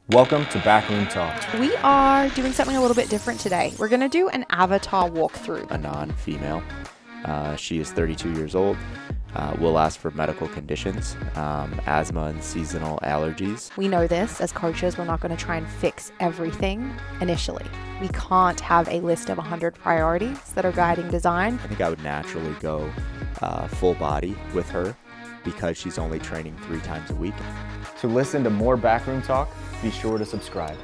Welcome to Backroom Talk. We are doing something a little bit different today. We're going to do an avatar walkthrough. A non-female. She is 32 years old. Will ask for medical conditions, asthma and seasonal allergies. We know this as coaches. We're not going to try and fix everything initially. We can't have a list of 100 priorities that are guiding design. I think I would naturally go full body with her because she's only training 3 times a week. To listen to more Backroom Talk, be sure to subscribe.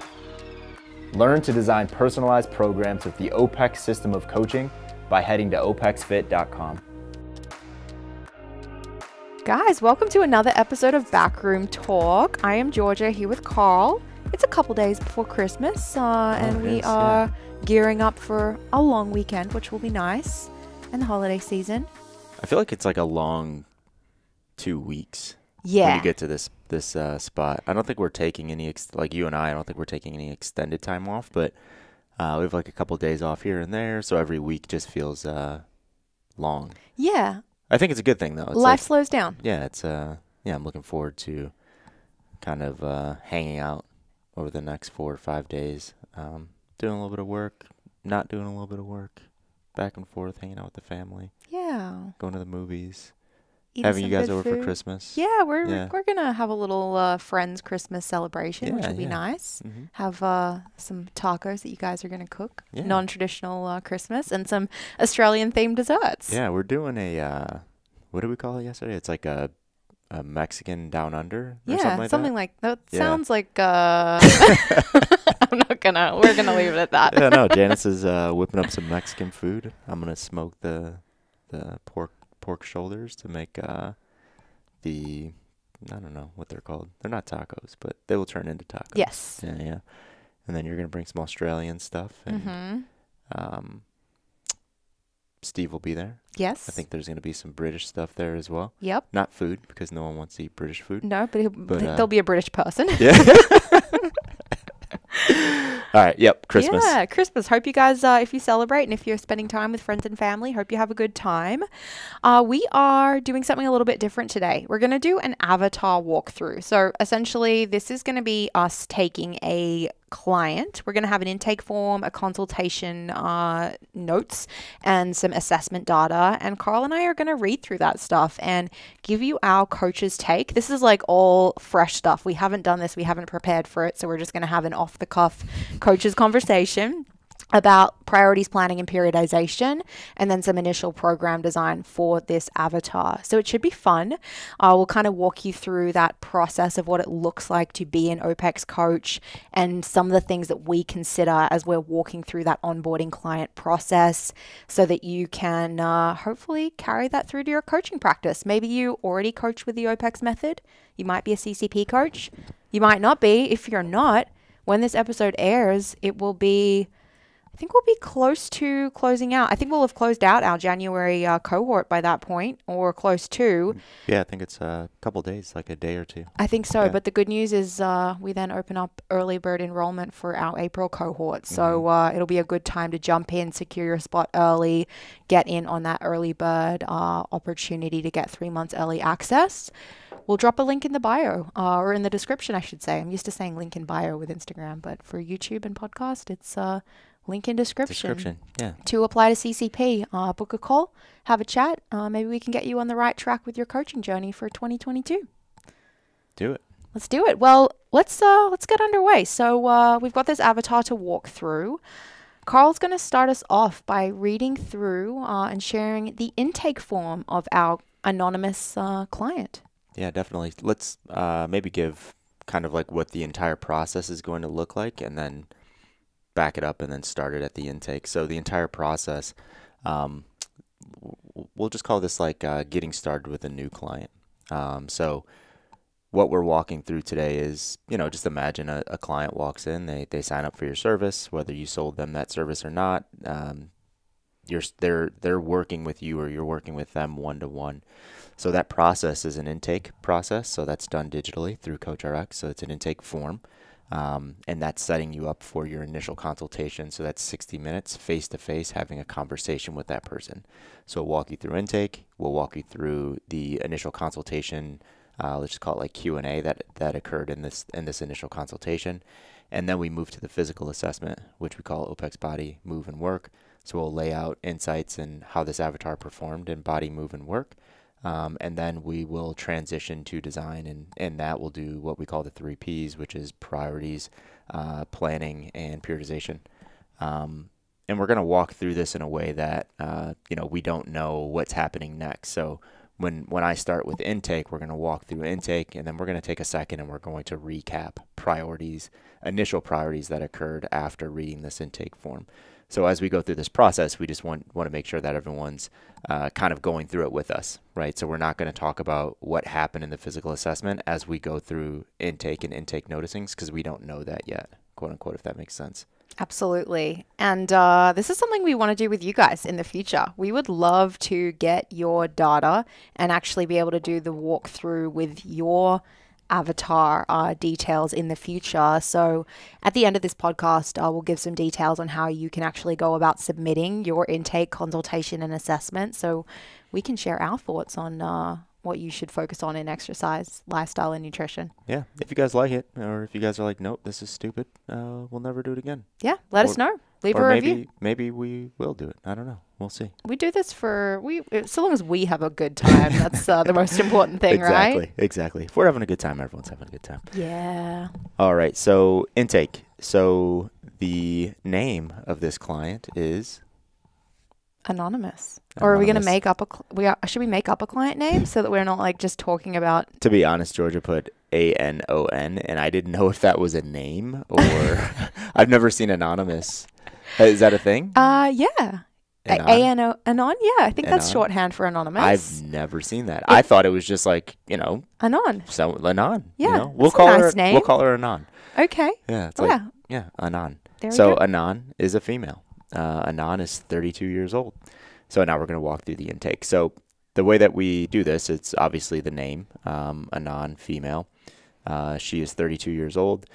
Learn to design personalized programs with the OPEX system of coaching by heading to opexfit.com. Guys, welcome to another episode of Backroom Talk. I am Georgia here with Carl. It's a couple days before Christmas, and we are gearing up for a long weekend, which will be nice, and the holiday season. I feel like it's like a long 2 weeks. Yeah. When you get to this spot. I don't think we're taking any, like you and I don't think we're taking any extended time off, but we have like a couple of days off here and there, so every week just feels long. Yeah. I think it's a good thing, though. It's Life slows down. Yeah, I'm looking forward to kind of hanging out over the next 4 or 5 days, doing a little bit of work, not doing a little bit of work, back and forth, hanging out with the family. Yeah. Going to the movies. Having you guys over for Christmas. Yeah, we're gonna have a little friends Christmas celebration, which will be nice. Mm-hmm. Have some tacos that you guys are gonna cook, non-traditional Christmas, and some Australian themed desserts. Yeah, we're doing a what did we call it yesterday? It's like a Mexican down under. Or something like that. Sounds like we're gonna leave it at that. Yeah, no. Janice is whipping up some Mexican food. I'm gonna smoke the pork shoulders to make I don't know what they're called. They're not tacos, but they will turn into tacos. Yes. Yeah. And then you're going to bring some Australian stuff. And Steve will be there. Yes. I think there's going to be some British stuff there as well. Yep. Not food, because no one wants to eat British food. No, but there'll be a British person. Yeah. All right. Yep. Christmas. Yeah, Christmas. Hope you guys, if you celebrate and if you're spending time with friends and family, hope you have a good time. We are doing something a little bit different today. We're going to do an avatar walkthrough. So essentially, this is going to be us taking a client. We're going to have an intake form, a consultation notes, and some assessment data. And Carl and I are going to read through that stuff and give you our coach's take. This is like all fresh stuff. We haven't done this. We haven't prepared for it. So we're just going to have an off-the-cuff coach's conversation about priorities planning and periodization, and then some initial program design for this avatar. So it should be fun. We'll kind of walk you through that process of what it looks like to be an OPEX coach and some of the things that we consider as we're walking through that onboarding client process so that you can hopefully carry that through to your coaching practice. Maybe you already coach with the OPEX method. You might be a CCP coach. You might not be. If you're not, when this episode airs, I think we'll be close to closing out. I think we'll have closed out our January cohort by that point, or close to. Yeah, I think it's a couple days, like a day or two. I think so. Yeah. But the good news is we then open up early bird enrollment for our April cohort. So it'll be a good time to jump in, secure your spot early, get in on that early bird opportunity to get 3 months early access. We'll drop a link in the bio, or in the description, I should say. I'm used to saying link in bio with Instagram, but for YouTube and podcast, it's link in description. Yeah. To apply to CCP, book a call, have a chat. Maybe we can get you on the right track with your coaching journey for 2022. Do it. Let's do it. Well, let's get underway. So we've got this avatar to walk through. Carl's going to start us off by reading through and sharing the intake form of our anonymous client. Yeah, definitely. Let's maybe give kind of like what the entire process is going to look like, and then back it up and then start it at the intake. So the entire process, we'll just call this like getting started with a new client. So what we're walking through today is, just imagine a client walks in, they sign up for your service, whether you sold them that service or not. They're working with you or you're working with them one-to-one. So that process is an intake process. So that's done digitally through CoachRx. So it's an intake form. And that's setting you up for your initial consultation. So that's 60 minutes face-to-face having a conversation with that person. So we'll walk you through intake. We'll walk you through the initial consultation let's just call it like Q&A that occurred in this initial consultation. And then we move to the physical assessment, which we call OPEX Body, Move, and Work. So we'll lay out insights in how this avatar performed in body, move, and work. And then we will transition to design, and that will do what we call the 3 Ps, which is priorities, planning, and periodization. And we're going to walk through this in a way that, we don't know what's happening next. So when I start with intake, we're going to walk through intake, and then we're going to take a second and we're going to recap initial priorities that occurred after reading this intake form. So as we go through this process, we just want to make sure that everyone's kind of going through it with us, right? So we're not going to talk about what happened in the physical assessment as we go through intake and intake noticings, because we don't know that yet, quote unquote, if that makes sense. Absolutely. And this is something we want to do with you guys in the future. We would love to get your data and actually be able to do the walkthrough with your avatar details in the future. So at the end of this podcast, we'll give some details on how you can actually go about submitting your intake, consultation, and assessment. So we can share our thoughts on what you should focus on in exercise, lifestyle, and nutrition. Yeah. If you guys like it, or if you guys are like, nope, this is stupid, we'll never do it again. Yeah. Let us know. Leave a review. Maybe we will do it. I don't know. We'll see. We do this so long as we have a good time. That's the most important thing, right? Exactly. If we're having a good time, everyone's having a good time. Yeah. All right. So intake. So the name of this client is Anonymous. Or are we going to make up should we make up a client name so that we're not like just talking about? To be honest, Georgia put ANON, and I didn't know if that was a name or I've never seen Anonymous. Is that a thing? Yeah. Anon? Yeah, I think that's Anon? shorthand for anonymous. I've never seen that. I thought it was just like, Anon. So Anon. Yeah. We'll call her name. We'll call her Anon. Okay. Yeah. It's Anon. There we so go. Anon is a female. Anon is 32 years old. So now we're going to walk through the intake. So the way that we do this, it's obviously the name, Anon, female. She is 32 years old.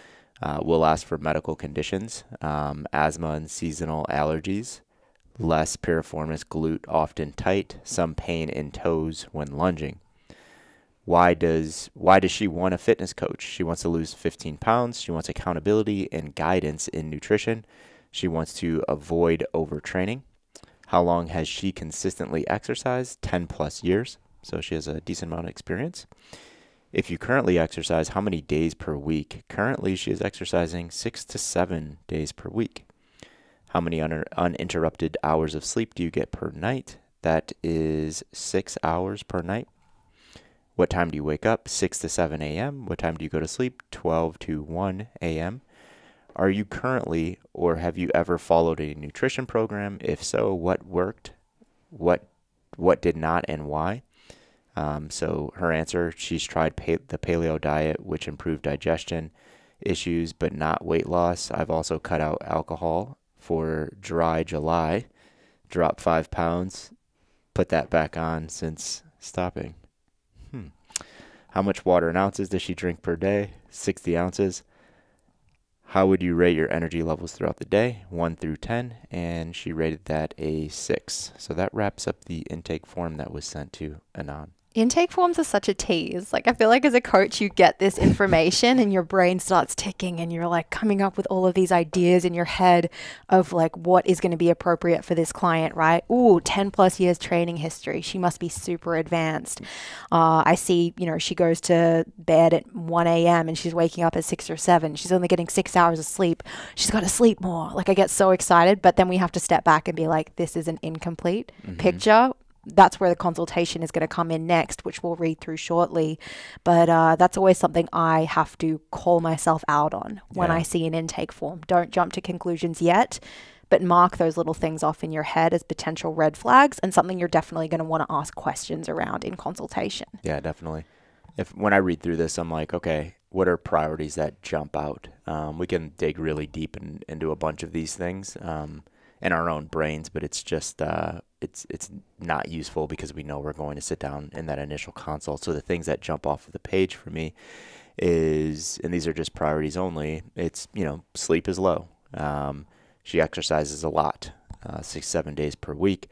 We'll ask for medical conditions, asthma and seasonal allergies, less piriformis, glute often tight, some pain in toes when lunging. Why does she want a fitness coach? She wants to lose 15 pounds. She wants accountability and guidance in nutrition. She wants to avoid overtraining. How long has she consistently exercised? 10 plus years. So she has a decent amount of experience. If you currently exercise, how many days per week? Currently, she is exercising 6 to 7 days per week. How many uninterrupted hours of sleep do you get per night? That is 6 hours per night. What time do you wake up? 6 to 7 a.m. What time do you go to sleep? 12 to 1 a.m. Are you currently or have you ever followed a nutrition program? If so, what worked? What did not and why? So her answer, she's tried the paleo diet, which improved digestion issues, but not weight loss. I've also cut out alcohol for dry July, dropped 5 pounds, put that back on since stopping. How much water in ounces does she drink per day? 60 ounces. How would you rate your energy levels throughout the day? 1 through 10, and she rated that a 6. So that wraps up the intake form that was sent to Anon. Intake forms are such a tease. Like, I feel like as a coach, you get this information and your brain starts ticking and you're like coming up with all of these ideas in your head of like what is going to be appropriate for this client, right? Ooh, 10 plus years training history. She must be super advanced. I see, she goes to bed at 1 a.m. and she's waking up at 6 or 7. She's only getting 6 hours of sleep. She's got to sleep more. Like, I get so excited, but then we have to step back and be like, this is an incomplete picture. That's where the consultation is going to come in next, which we'll read through shortly. But that's always something I have to call myself out on when I see an intake form. Don't jump to conclusions yet, but mark those little things off in your head as potential red flags and something you're definitely going to want to ask questions around in consultation. Yeah, definitely. When I read through this, I'm like, okay, what are priorities that jump out? We can dig really deep into a bunch of these things in our own brains, but it's just it's not useful because we know we're going to sit down in that initial consult. So the things that jump off of the page for me is, and these are just priorities only, it's, sleep is low. She exercises a lot, 6-7 days per week.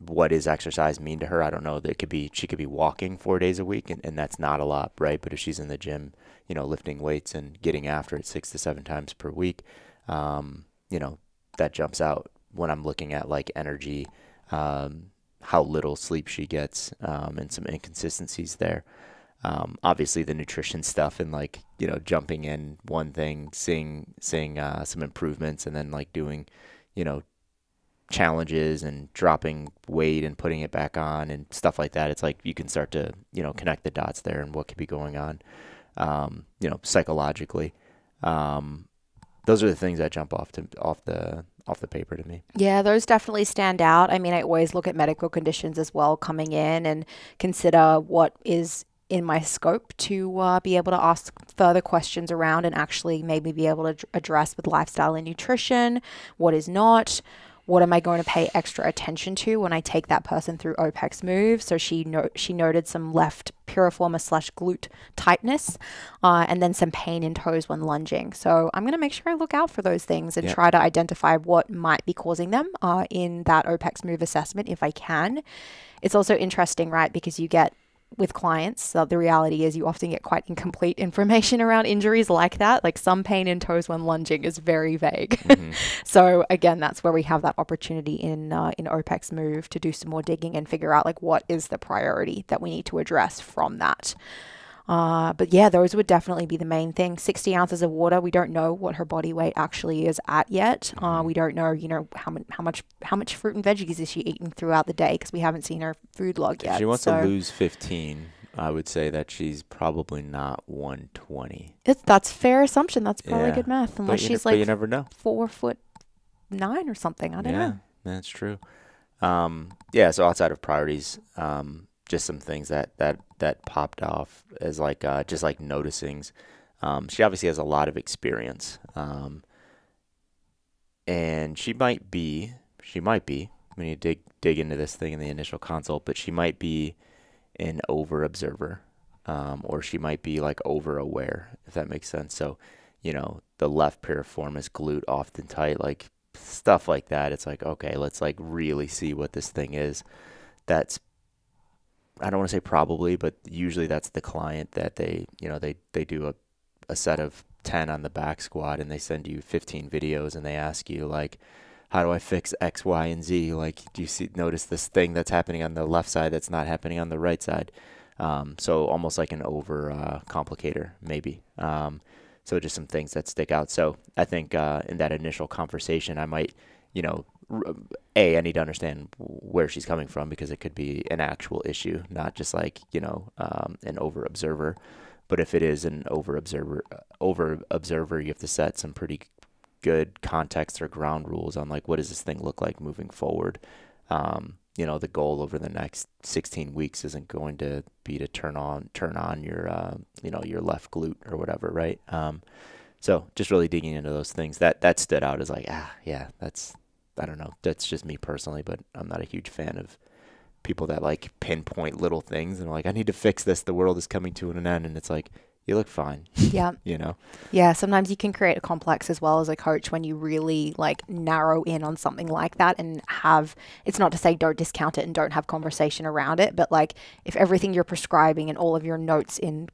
what does exercise mean to her? I don't know. That she could be walking 4 days a week, and that's not a lot, right? But if she's in the gym, lifting weights and getting after it 6 to 7 times per week, that jumps out when I'm looking at like energy, how little sleep she gets, and some inconsistencies there. Obviously the nutrition stuff and like, jumping in one thing, seeing some improvements, and then like doing, challenges and dropping weight and putting it back on and stuff like that. It's like you can start to, connect the dots there and what could be going on, psychologically. Those are the things that jump off the paper to me. Yeah, those definitely stand out. I mean, I always look at medical conditions as well coming in and consider what is in my scope to be able to ask further questions around and actually maybe be able to address with lifestyle and nutrition, what is not. What am I going to pay extra attention to when I take that person through OPEX move? So she noted some left piriformis / glute tightness, and then some pain in toes when lunging. So I'm going to make sure I look out for those things and try to identify what might be causing them in that OPEX move assessment if I can. It's also interesting, right? Because you get with clients, the reality is you often get quite incomplete information around injuries like that. Like some pain in toes when lunging is very vague. Mm-hmm. So again, that's where we have that opportunity in OPEX Move to do some more digging and figure out like what is the priority that we need to address from that. But yeah, those would definitely be the main thing. 60 ounces of water. We don't know what her body weight actually is at yet. We don't know, how much fruit and veggies is she eating throughout the day because we haven't seen her food log yet. If she wants to lose 15, I would say that she's probably not 120. That's fair assumption. That's probably good math. Unless she's like you never know. 4'9" or something. I don't know. That's true. So outside of priorities, just some things that popped off as like just like noticings. She obviously has a lot of experience, and she might be when you dig into this thing in the initial consult, but she might be an over observer, or she might be like over aware, if that makes sense. So the left piriformis glute often tight, like stuff like that. It's like, okay, let's like really see what this thing is. That's, I don't want to say probably, but usually that's the client that they do a set of 10 on the back squat and they send you 15 videos and they ask you like, how do I fix X, Y, and Z? Like, do you notice this thing that's happening on the left side that's not happening on the right side? So almost like an over complicator maybe. So just some things that stick out. So I think in that initial conversation, I might, I need to understand where she's coming from because it could be an actual issue, not just like, an over observer. But if it is an over observer, you have to set some pretty good context or ground rules on like, what does this thing look like moving forward? The goal over the next 16 weeks isn't going to be to turn on your, your left glute or whatever. Right. So just really digging into those things that stood out as like, I don't know. That's just me personally, but I'm not a huge fan of people that like pinpoint little things and are like, I need to fix this. The world is coming to an end. And it's like, you look fine. Yeah. Yeah. Sometimes you can create a complex as well as a coach when you really like narrow in on something like that and it's not to say don't discount it and don't have conversation around it, but like if everything you're prescribing and all of your notes in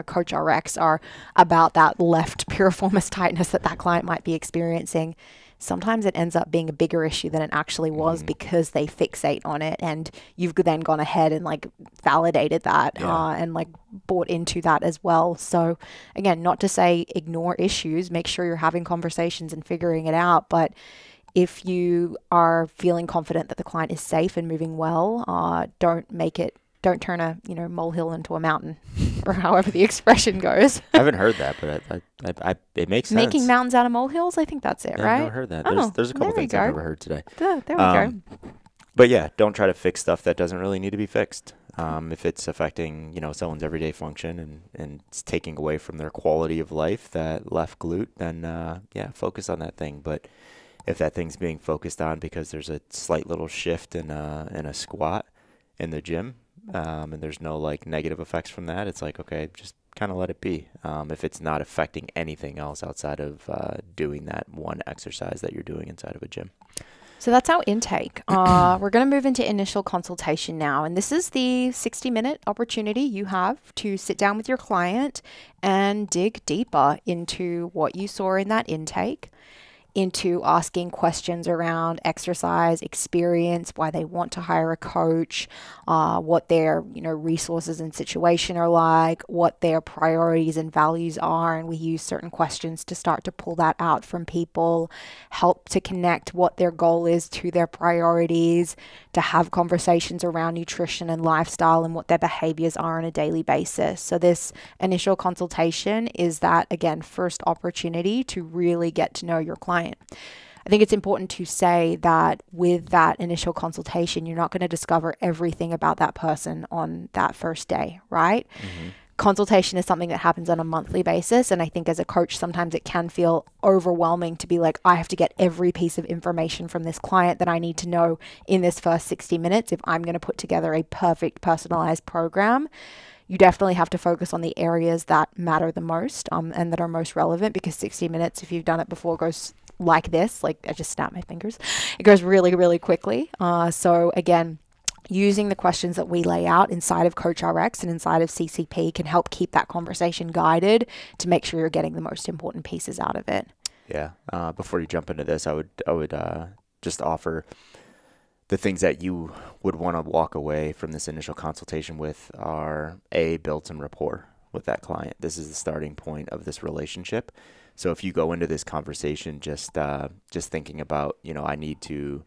Coach RX are about that left piriformis tightness that client might be experiencing, sometimes it ends up being a bigger issue than it actually was because they fixate on it, and you've then gone ahead and like validated that and like bought into that as well. So again, not to say ignore issues, make sure you're having conversations and figuring it out, but if you are feeling confident that the client is safe and moving well, don't turn a molehill into a mountain, or however the expression goes. I haven't heard that, but it makes sense. Making mountains out of molehills, I think that's it, right? I've never heard that. There's a couple things I've never heard today. There we go. But yeah, don't try to fix stuff that doesn't really need to be fixed. If it's affecting someone's everyday function and it's taking away from their quality of life, that left glute, then focus on that thing. But if that thing's being focused on because there's a slight little shift in a squat in the gym, and there's no like negative effects from that, it's like, okay, just kind of let it be. If it's not affecting anything else outside of doing that one exercise that you're doing inside of a gym. So that's our intake. We're going to move into initial consultation now. And this is the 60-minute opportunity you have to sit down with your client and dig deeper into what you saw in that intake, into asking questions around exercise, experience, why they want to hire a coach, what their resources and situation are like, what their priorities and values are. And we use certain questions to start to pull that out from people, help to connect what their goal is to their priorities, to have conversations around nutrition and lifestyle and what their behaviors are on a daily basis. So this initial consultation is that, again, first opportunity to really get to know your client. I think it's important to say that with that initial consultation, you're not going to discover everything about that person on that first day, right? Mm-hmm. Consultation is something that happens on a monthly basis. And I think as a coach, sometimes it can feel overwhelming to be like, I have to get every piece of information from this client that I need to know in this first 60 minutes if I'm going to put together a perfect personalized program. You definitely have to focus on the areas that matter the most and that are most relevant, because 60 minutes, if you've done it before, goes like this. Like, I just snap my fingers. It goes really, really quickly. So again, using the questions that we lay out inside of Coach RX and inside of CCP can help keep that conversation guided to make sure you're getting the most important pieces out of it. Yeah. Before you jump into this, I would just offer the things that you would want to walk away from this initial consultation with are build some rapport with that client. This is the starting point of this relationship. So if you go into this conversation just thinking about, I need to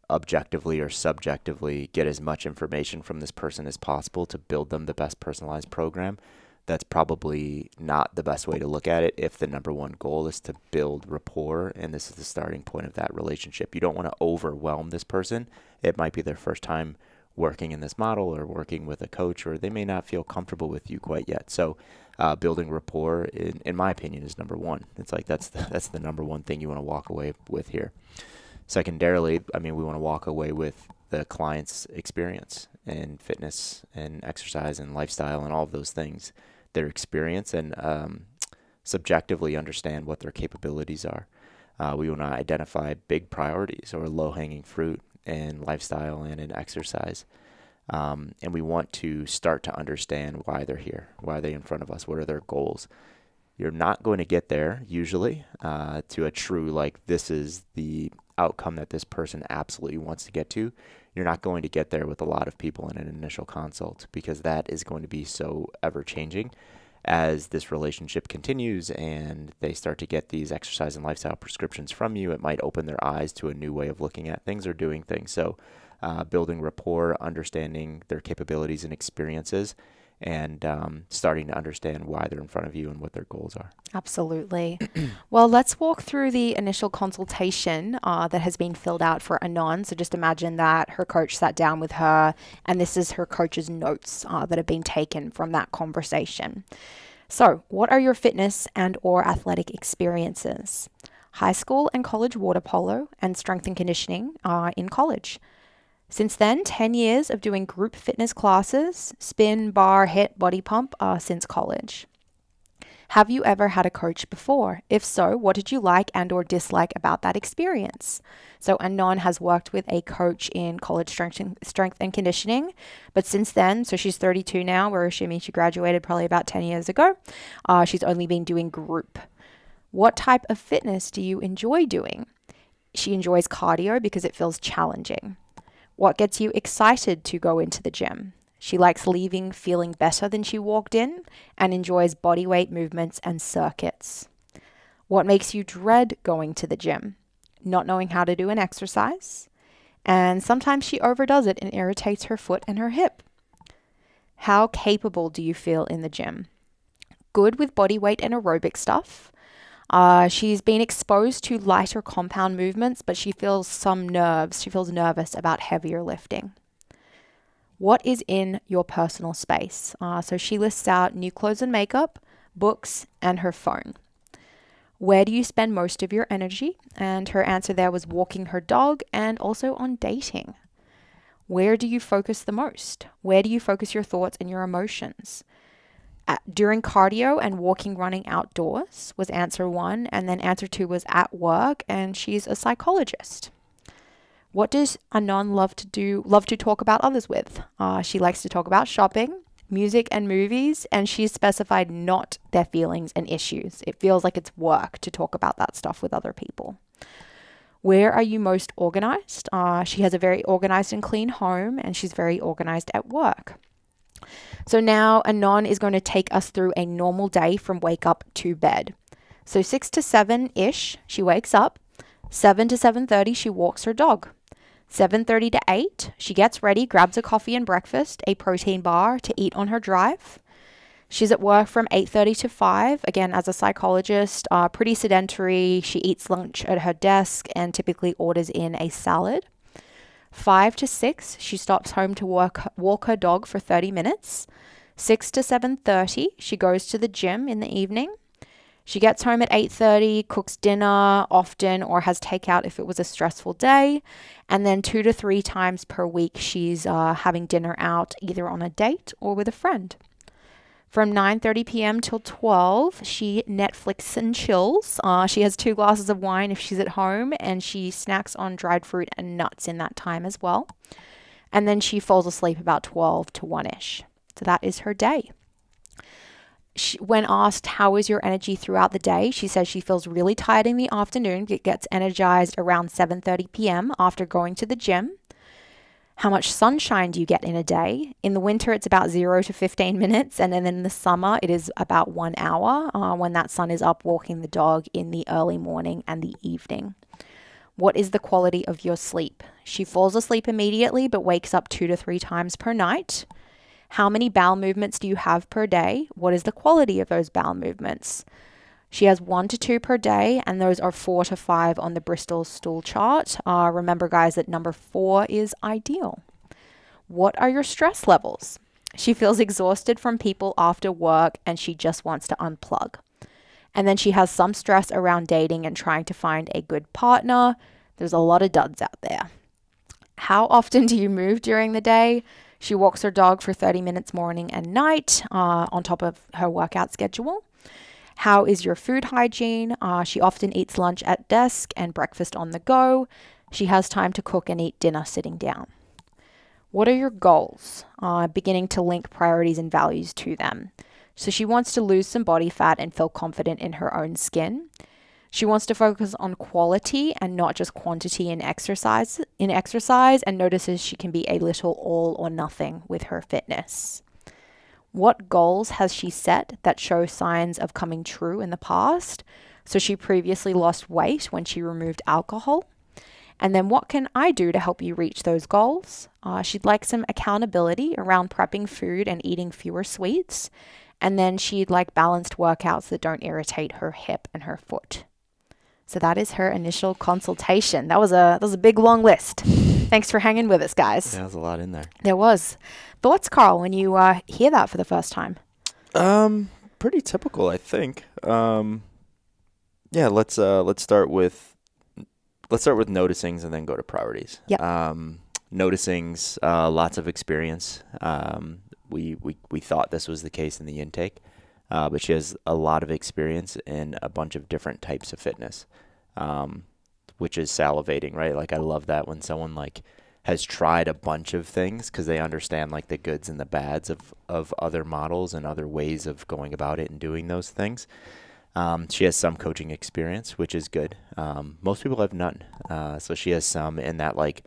objectively or subjectively get as much information from this person as possible to build them the best personalized program, that's probably not the best way to look at it if the number one goal is to build rapport and this is the starting point of that relationship. You don't want to overwhelm this person. It might be their first time working in this model or working with a coach, or they may not feel comfortable with you quite yet. So building rapport, in my opinion, is number one. It's like that's the number one thing you want to walk away with here. Secondarily, we want to walk away with the client's experience in fitness and exercise and lifestyle and all of those things, their experience, and subjectively understand what their capabilities are. We want to identify big priorities or low-hanging fruit in lifestyle and in exercise. And we want to start to understand why they're here, why are they in front of us, what are their goals. You're not going to get there usually to a true, this is the outcome that this person absolutely wants to get to. You're not going to get there with a lot of people in an initial consult, because that is going to be so ever changing as this relationship continues and they start to get these exercise and lifestyle prescriptions from you. It might open their eyes to a new way of looking at things or doing things. So building rapport, understanding their capabilities and experiences, and starting to understand why they're in front of you and what their goals are. Absolutely. Well, let's walk through the initial consultation that has been filled out for Anon. So just imagine that her coach sat down with her, and this is her coach's notes that have been taken from that conversation. So what are your fitness and or athletic experiences? High school and college water polo and strength and conditioning in college. Since then, 10 years of doing group fitness classes, spin, bar, HIIT, body pump since college. Have you ever had a coach before? If so, what did you like and or dislike about that experience? So Anon has worked with a coach in college strength and conditioning, but since then, so she's 32 now, we're assuming she graduated probably about 10 years ago. She's only been doing group. What type of fitness do you enjoy doing? She enjoys cardio because it feels challenging. What gets you excited to go into the gym? She likes leaving feeling better than she walked in and enjoys body weight movements and circuits. What makes you dread going to the gym? Not knowing how to do an exercise. And sometimes she overdoes it and irritates her foot and her hip. How capable do you feel in the gym? Good with body weight and aerobic stuff. She's been exposed to lighter compound movements, but she feels some nerves. She feels nervous about heavier lifting. What is in your personal space? So she lists out new clothes and makeup, books, and her phone. Where do you spend most of your energy? And her answer there was walking her dog and also on dating. Where do you focus the most? Where do you focus your thoughts and your emotions? During cardio and walking, running outdoors was answer 1. And then answer 2 was at work, and she's a psychologist. What does Anon love to do? Love to talk about others with? She likes to talk about shopping, music, and movies, and she's specified not their feelings and issues. It feels like it's work to talk about that stuff with other people. Where are you most organized? She has a very organized and clean home, and she's very organized at work. So now Anon is going to take us through a normal day from wake up to bed. So 6 to 7-ish, she wakes up. 7 to 7:30, she walks her dog. 7:30 to 8, she gets ready, grabs a coffee and breakfast, a protein bar to eat on her drive. She's at work from 8:30 to 5. Again, as a psychologist, pretty sedentary. She eats lunch at her desk and typically orders in a salad. 5 to 6, she stops home to walk her dog for 30 minutes. 6 to 7:30, she goes to the gym in the evening. She gets home at 8:30, cooks dinner often or has takeout if it was a stressful day. And then 2 to 3 times per week, she's having dinner out either on a date or with a friend. From 9:30 p.m. till 12, she Netflix and chills. She has 2 glasses of wine if she's at home, and she snacks on dried fruit and nuts in that time as well. And then she falls asleep about 12 to 1-ish. So that is her day. When asked, how is your energy throughout the day? She says she feels really tired in the afternoon. It gets energized around 7:30 p.m. after going to the gym. How much sunshine do you get in a day? In the winter, it's about 0 to 15 minutes. And then in the summer, it is about 1 hour when that sun is up walking the dog in the early morning and the evening. What is the quality of your sleep? She falls asleep immediately, but wakes up 2 to 3 times per night. How many bowel movements do you have per day? What is the quality of those bowel movements? She has 1 to 2 per day, and those are 4 to 5 on the Bristol stool chart. Remember, guys, that number 4 is ideal. What are your stress levels? She feels exhausted from people after work, and she just wants to unplug. And then she has some stress around dating and trying to find a good partner. There's a lot of duds out there. How often do you move during the day? She walks her dog for 30 minutes morning and night on top of her workout schedule. How is your food hygiene? She often eats lunch at desk and breakfast on the go. She has time to cook and eat dinner sitting down. What are your goals? Beginning to link priorities and values to them. So she wants to lose some body fat and feel confident in her own skin. She wants to focus on quality and not just quantity in exercise, and notices she can be a little all or nothing with her fitness. What goals has she set that show signs of coming true in the past? So she previously lost weight when she removed alcohol. And then what can I do to help you reach those goals? She'd like some accountability around prepping food and eating fewer sweets. And then she'd like balanced workouts that don't irritate her hip and her foot. So that is her initial consultation. That was a big, long list. Thanks for hanging with us, guys. Yeah, there's a lot in there. There was. Thoughts, Carl, when you hear that for the first time? Pretty typical, I think. Yeah, let's start with noticings and then go to priorities. Yep. Noticings, lots of experience. We thought this was the case in the intake. But she has a lot of experience in a bunch of different types of fitness, which is salivating, right? Like, I love that when someone like has tried a bunch of things because they understand like the goods and the bads of other models and other ways of going about it and doing those things. She has some coaching experience, which is good. Most people have none. So she has some in that like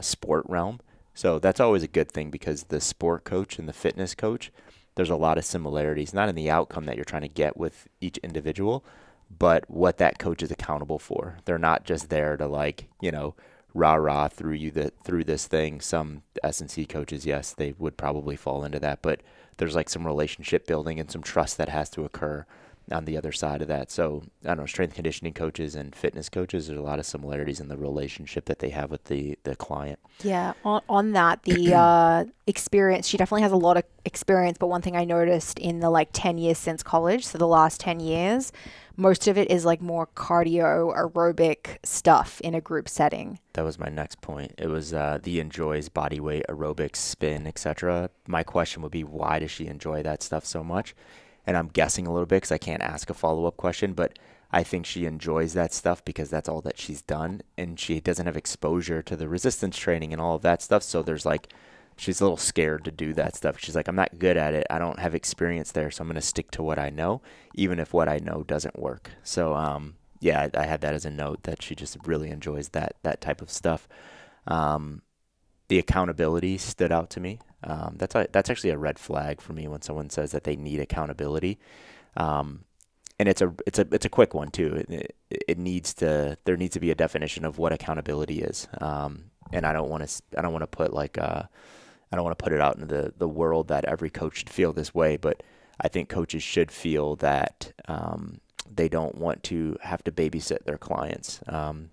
sport realm. So that's always a good thing because the sport coach and the fitness coach, there's a lot of similarities, not in the outcome that you're trying to get with each individual, but what that coach is accountable for. They're not just there to like, rah-rah through this thing. Some S&C coaches, yes, they would probably fall into that, but there's like some relationship building and some trust that has to occur on the other side of that. So, I don't know, strength conditioning coaches and fitness coaches, there's a lot of similarities in the relationship that they have with the client. Yeah, on that, the experience, she definitely has a lot of experience, but one thing I noticed in the like 10 years since college, so the last 10 years, most of it is like more cardio, aerobic stuff in a group setting. That was my next point. It was the enjoys body weight, aerobics, spin, etc. My question would be, why does she enjoy that stuff so much? And I'm guessing a little bit because I can't ask a follow-up question, but I think she enjoys that stuff because that's all that she's done, and she doesn't have exposure to the resistance training and all of that stuff. So there's like, she's a little scared to do that stuff. She's like, I'm not good at it. I don't have experience there, so I'm going to stick to what I know, even if what I know doesn't work. So, yeah, I had that as a note that she just really enjoys that type of stuff. The accountability stood out to me. That's actually a red flag for me when someone says that they need accountability. And it's a quick one too. There needs to be a definition of what accountability is. And I don't want to put it out into the world that every coach should feel this way, but I think coaches should feel that they don't want to have to babysit their clients.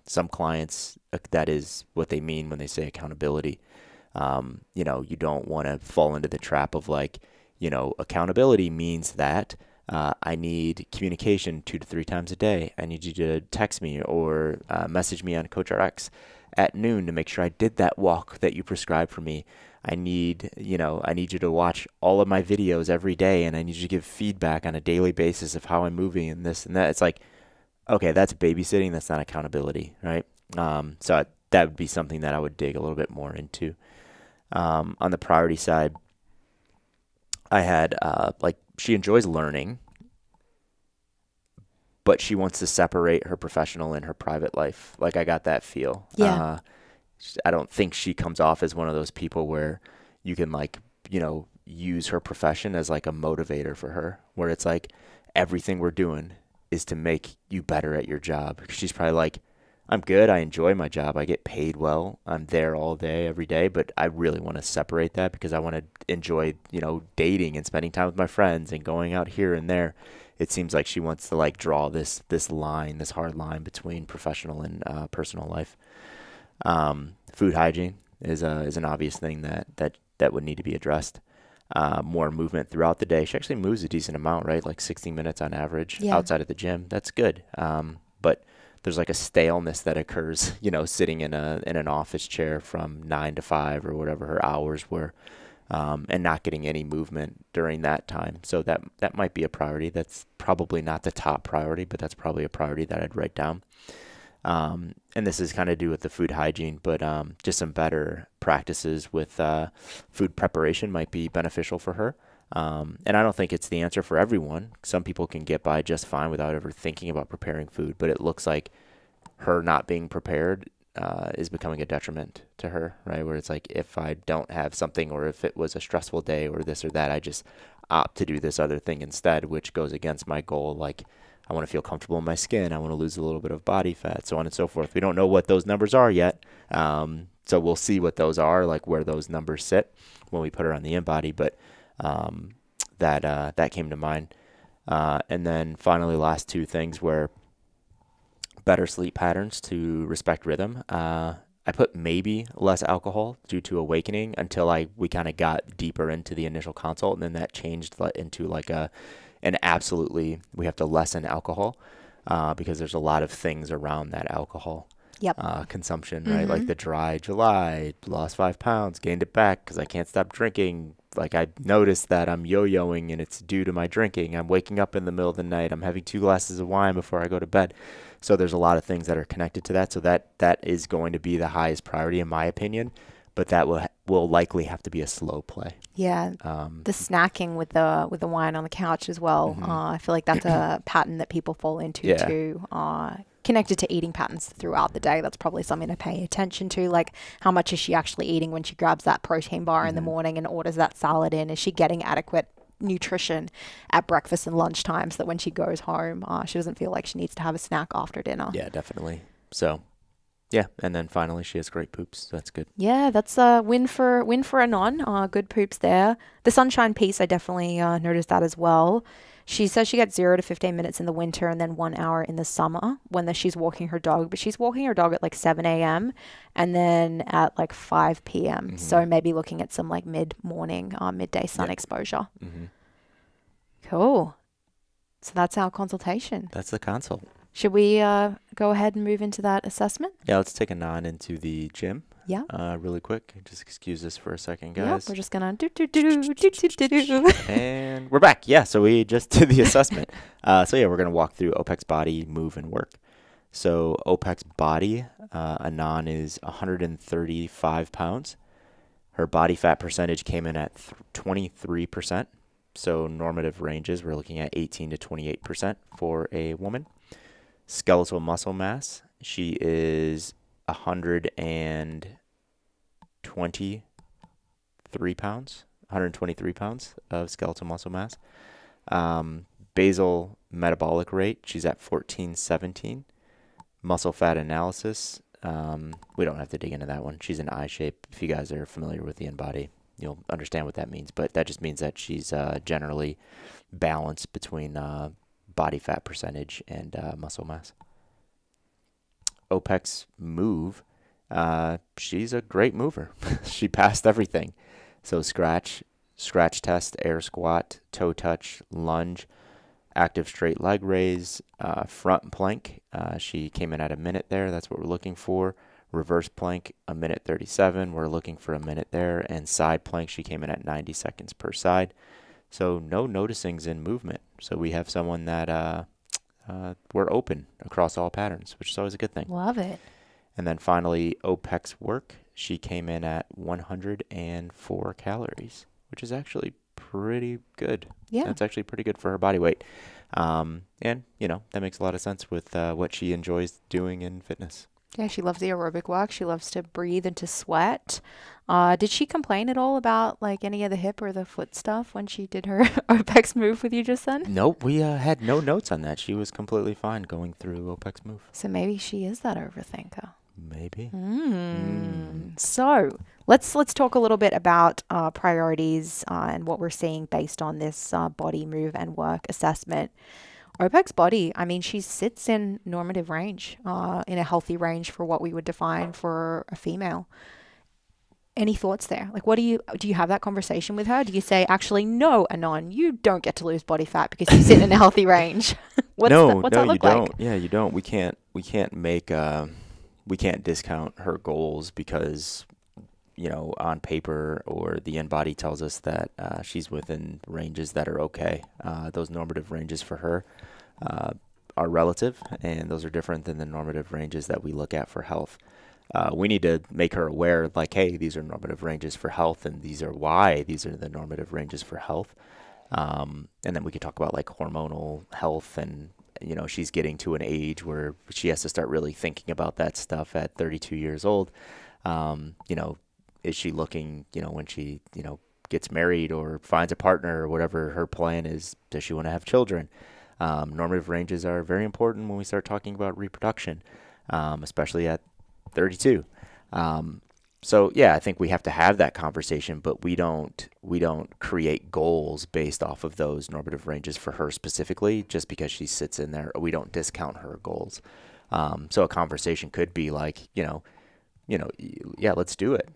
Some clients, that is what they mean when they say accountability. You don't want to fall into the trap of like, accountability means that I need communication 2 to 3 times a day. I need you to text me or message me on CoachRx at noon to make sure I did that walk that you prescribed for me. I need you to watch all of my videos every day, and I need you to give feedback on a daily basis of how I'm moving and this and that. It's like, okay, that's babysitting. That's not accountability, right? So that would be something that I would dig a little bit more into. On the priority side, I had she enjoys learning, but she wants to separate her professional and her private life. Like, I got that feel. Yeah. I don't think she comes off as one of those people where you can use her profession as like a motivator for her, where it's like everything we're doing is to make you better at your job. She's probably like, I'm good. I enjoy my job. I get paid well. I'm there all day, every day, but I really want to separate that because I want to enjoy, dating and spending time with my friends and going out here and there. It seems like she wants to like draw this line, this hard line between professional and personal life. Food hygiene is an obvious thing that would need to be addressed. More movement throughout the day. She actually moves a decent amount, right? Like 60 minutes on average outside of the gym. That's good. But there's like a staleness that occurs, sitting in an office chair from 9 to 5 or whatever her hours were, and not getting any movement during that time. So that might be a priority. That's probably not the top priority, but that's probably a priority that I'd write down. And this is kind of do with the food hygiene, but just some better practices with food preparation might be beneficial for her. And I don't think it's the answer for everyone. Some people can get by just fine without ever thinking about preparing food, but it looks like her not being prepared is becoming a detriment to her, right? Where it's like, if I don't have something, or if it was a stressful day or this or that, I just opt to do this other thing instead, which goes against my goal. Like, I want to feel comfortable in my skin. I want to lose a little bit of body fat, so on and so forth. We don't know what those numbers are yet. So we'll see what those are, like where those numbers sit when we put her on the InBody. But that came to mind. And then finally, last 2 things were better sleep patterns to respect rhythm. I put maybe less alcohol due to awakening until we kind of got deeper into the initial consult, and then that changed into like an absolutely, we have to lessen alcohol because there's a lot of things around that alcohol consumption, right? Mm-hmm. Like the dry July, lost 5 pounds, gained it back because I can't stop drinking. Like, I noticed that I'm yo-yoing and it's due to my drinking. I'm waking up in the middle of the night. I'm having 2 glasses of wine before I go to bed. So there's a lot of things that are connected to that. So that is going to be the highest priority in my opinion, but that will likely have to be a slow play. Yeah. The snacking with the wine on the couch as well. Mm-hmm. I feel like that's a pattern that people fall into too. Connected to eating patterns throughout the day. That's probably something to pay attention to. Like, how much is she actually eating when she grabs that protein bar in the morning and orders that salad in? Is she getting adequate nutrition at breakfast and lunch times, so that when she goes home, she doesn't feel like she needs to have a snack after dinner? Yeah, definitely. So, yeah. And then finally, she has great poops. So that's good. Yeah, that's a win for Anon. Good poops there. The sunshine piece, I definitely noticed that as well. She says she gets 0 to 15 minutes in the winter and then 1 hour in the summer when she's walking her dog. But she's walking her dog at like 7 a.m. and then at like 5 p.m. Mm-hmm. So maybe looking at some like mid-morning, midday sun exposure. Mm-hmm. Cool. So that's our consultation. That's the consult. Should we go ahead and move into that assessment? Yeah, let's take Anon into the gym Yeah. Really quick. Just excuse us for a second, Yeah, guys. we're just going to And we're back. Yeah, so we just did the assessment. So yeah, we're going to walk through OPEX body, move, and work. So OPEX body, Anon is 135 pounds. Her body fat percentage came in at 23%. So normative ranges, we're looking at 18 to 28% for a woman. Skeletal muscle mass, she is 123 pounds of skeletal muscle mass. Basal metabolic rate, she's at 1417. Muscle fat analysis, we don't have to dig into that one. She's in I shape. If you guys are familiar with the InBody, you'll understand what that means. But that just means that she's generally balanced between body fat percentage and muscle mass. OPEX move, she's a great mover. She passed everything. So scratch test, air squat, toe touch, lunge, active straight leg raise, front plank. She came in at a minute there. That's what we're looking for. Reverse plank, a minute 37. We're looking for a minute there. And side plank, she came in at 90 seconds per side. So no noticings in movement. So we have someone that we're open across all patterns, which is always a good thing. Love it. And then finally, OPEX work. She came in at 104 calories, which is actually pretty good. Yeah. That's actually pretty good for her body weight. And, that makes a lot of sense with what she enjoys doing in fitness. Yeah, she loves the aerobic work. She loves to breathe and to sweat. Did she complain at all about any of the hip or the foot stuff when she did her OPEX move with you just then? Nope, we had no notes on that. She was completely fine going through OPEX move. So maybe she is that overthinker. Maybe. So let's talk a little bit about priorities and what we're seeing based on this body move and work assessment. OPEX body, she sits in normative range, in a healthy range for what we would define for a female. Any thoughts there? What do you have that conversation with her? Do you say, actually, no, Anon, you don't get to lose body fat because you sit in a healthy range? What's that look you like? don't. Yeah, you don't. We can't discount her goals because, on paper or the InBody tells us that she's within ranges that are okay. Those normative ranges for her are relative, and those are different than the normative ranges that we look at for health. We need to make her aware, hey, these are normative ranges for health, and these are why these are the normative ranges for health. And then we could talk about hormonal health, and she's getting to an age where she has to start really thinking about that stuff at 32 years old. Is she looking, when she, gets married or finds a partner or whatever her plan is, does she want to have children? Normative ranges are very important when we start talking about reproduction, especially at 32. So yeah, I think we have to have that conversation, but we don't create goals based off of those normative ranges for her specifically, just because she sits in there. We don't discount her goals. So a conversation could be yeah, let's do it.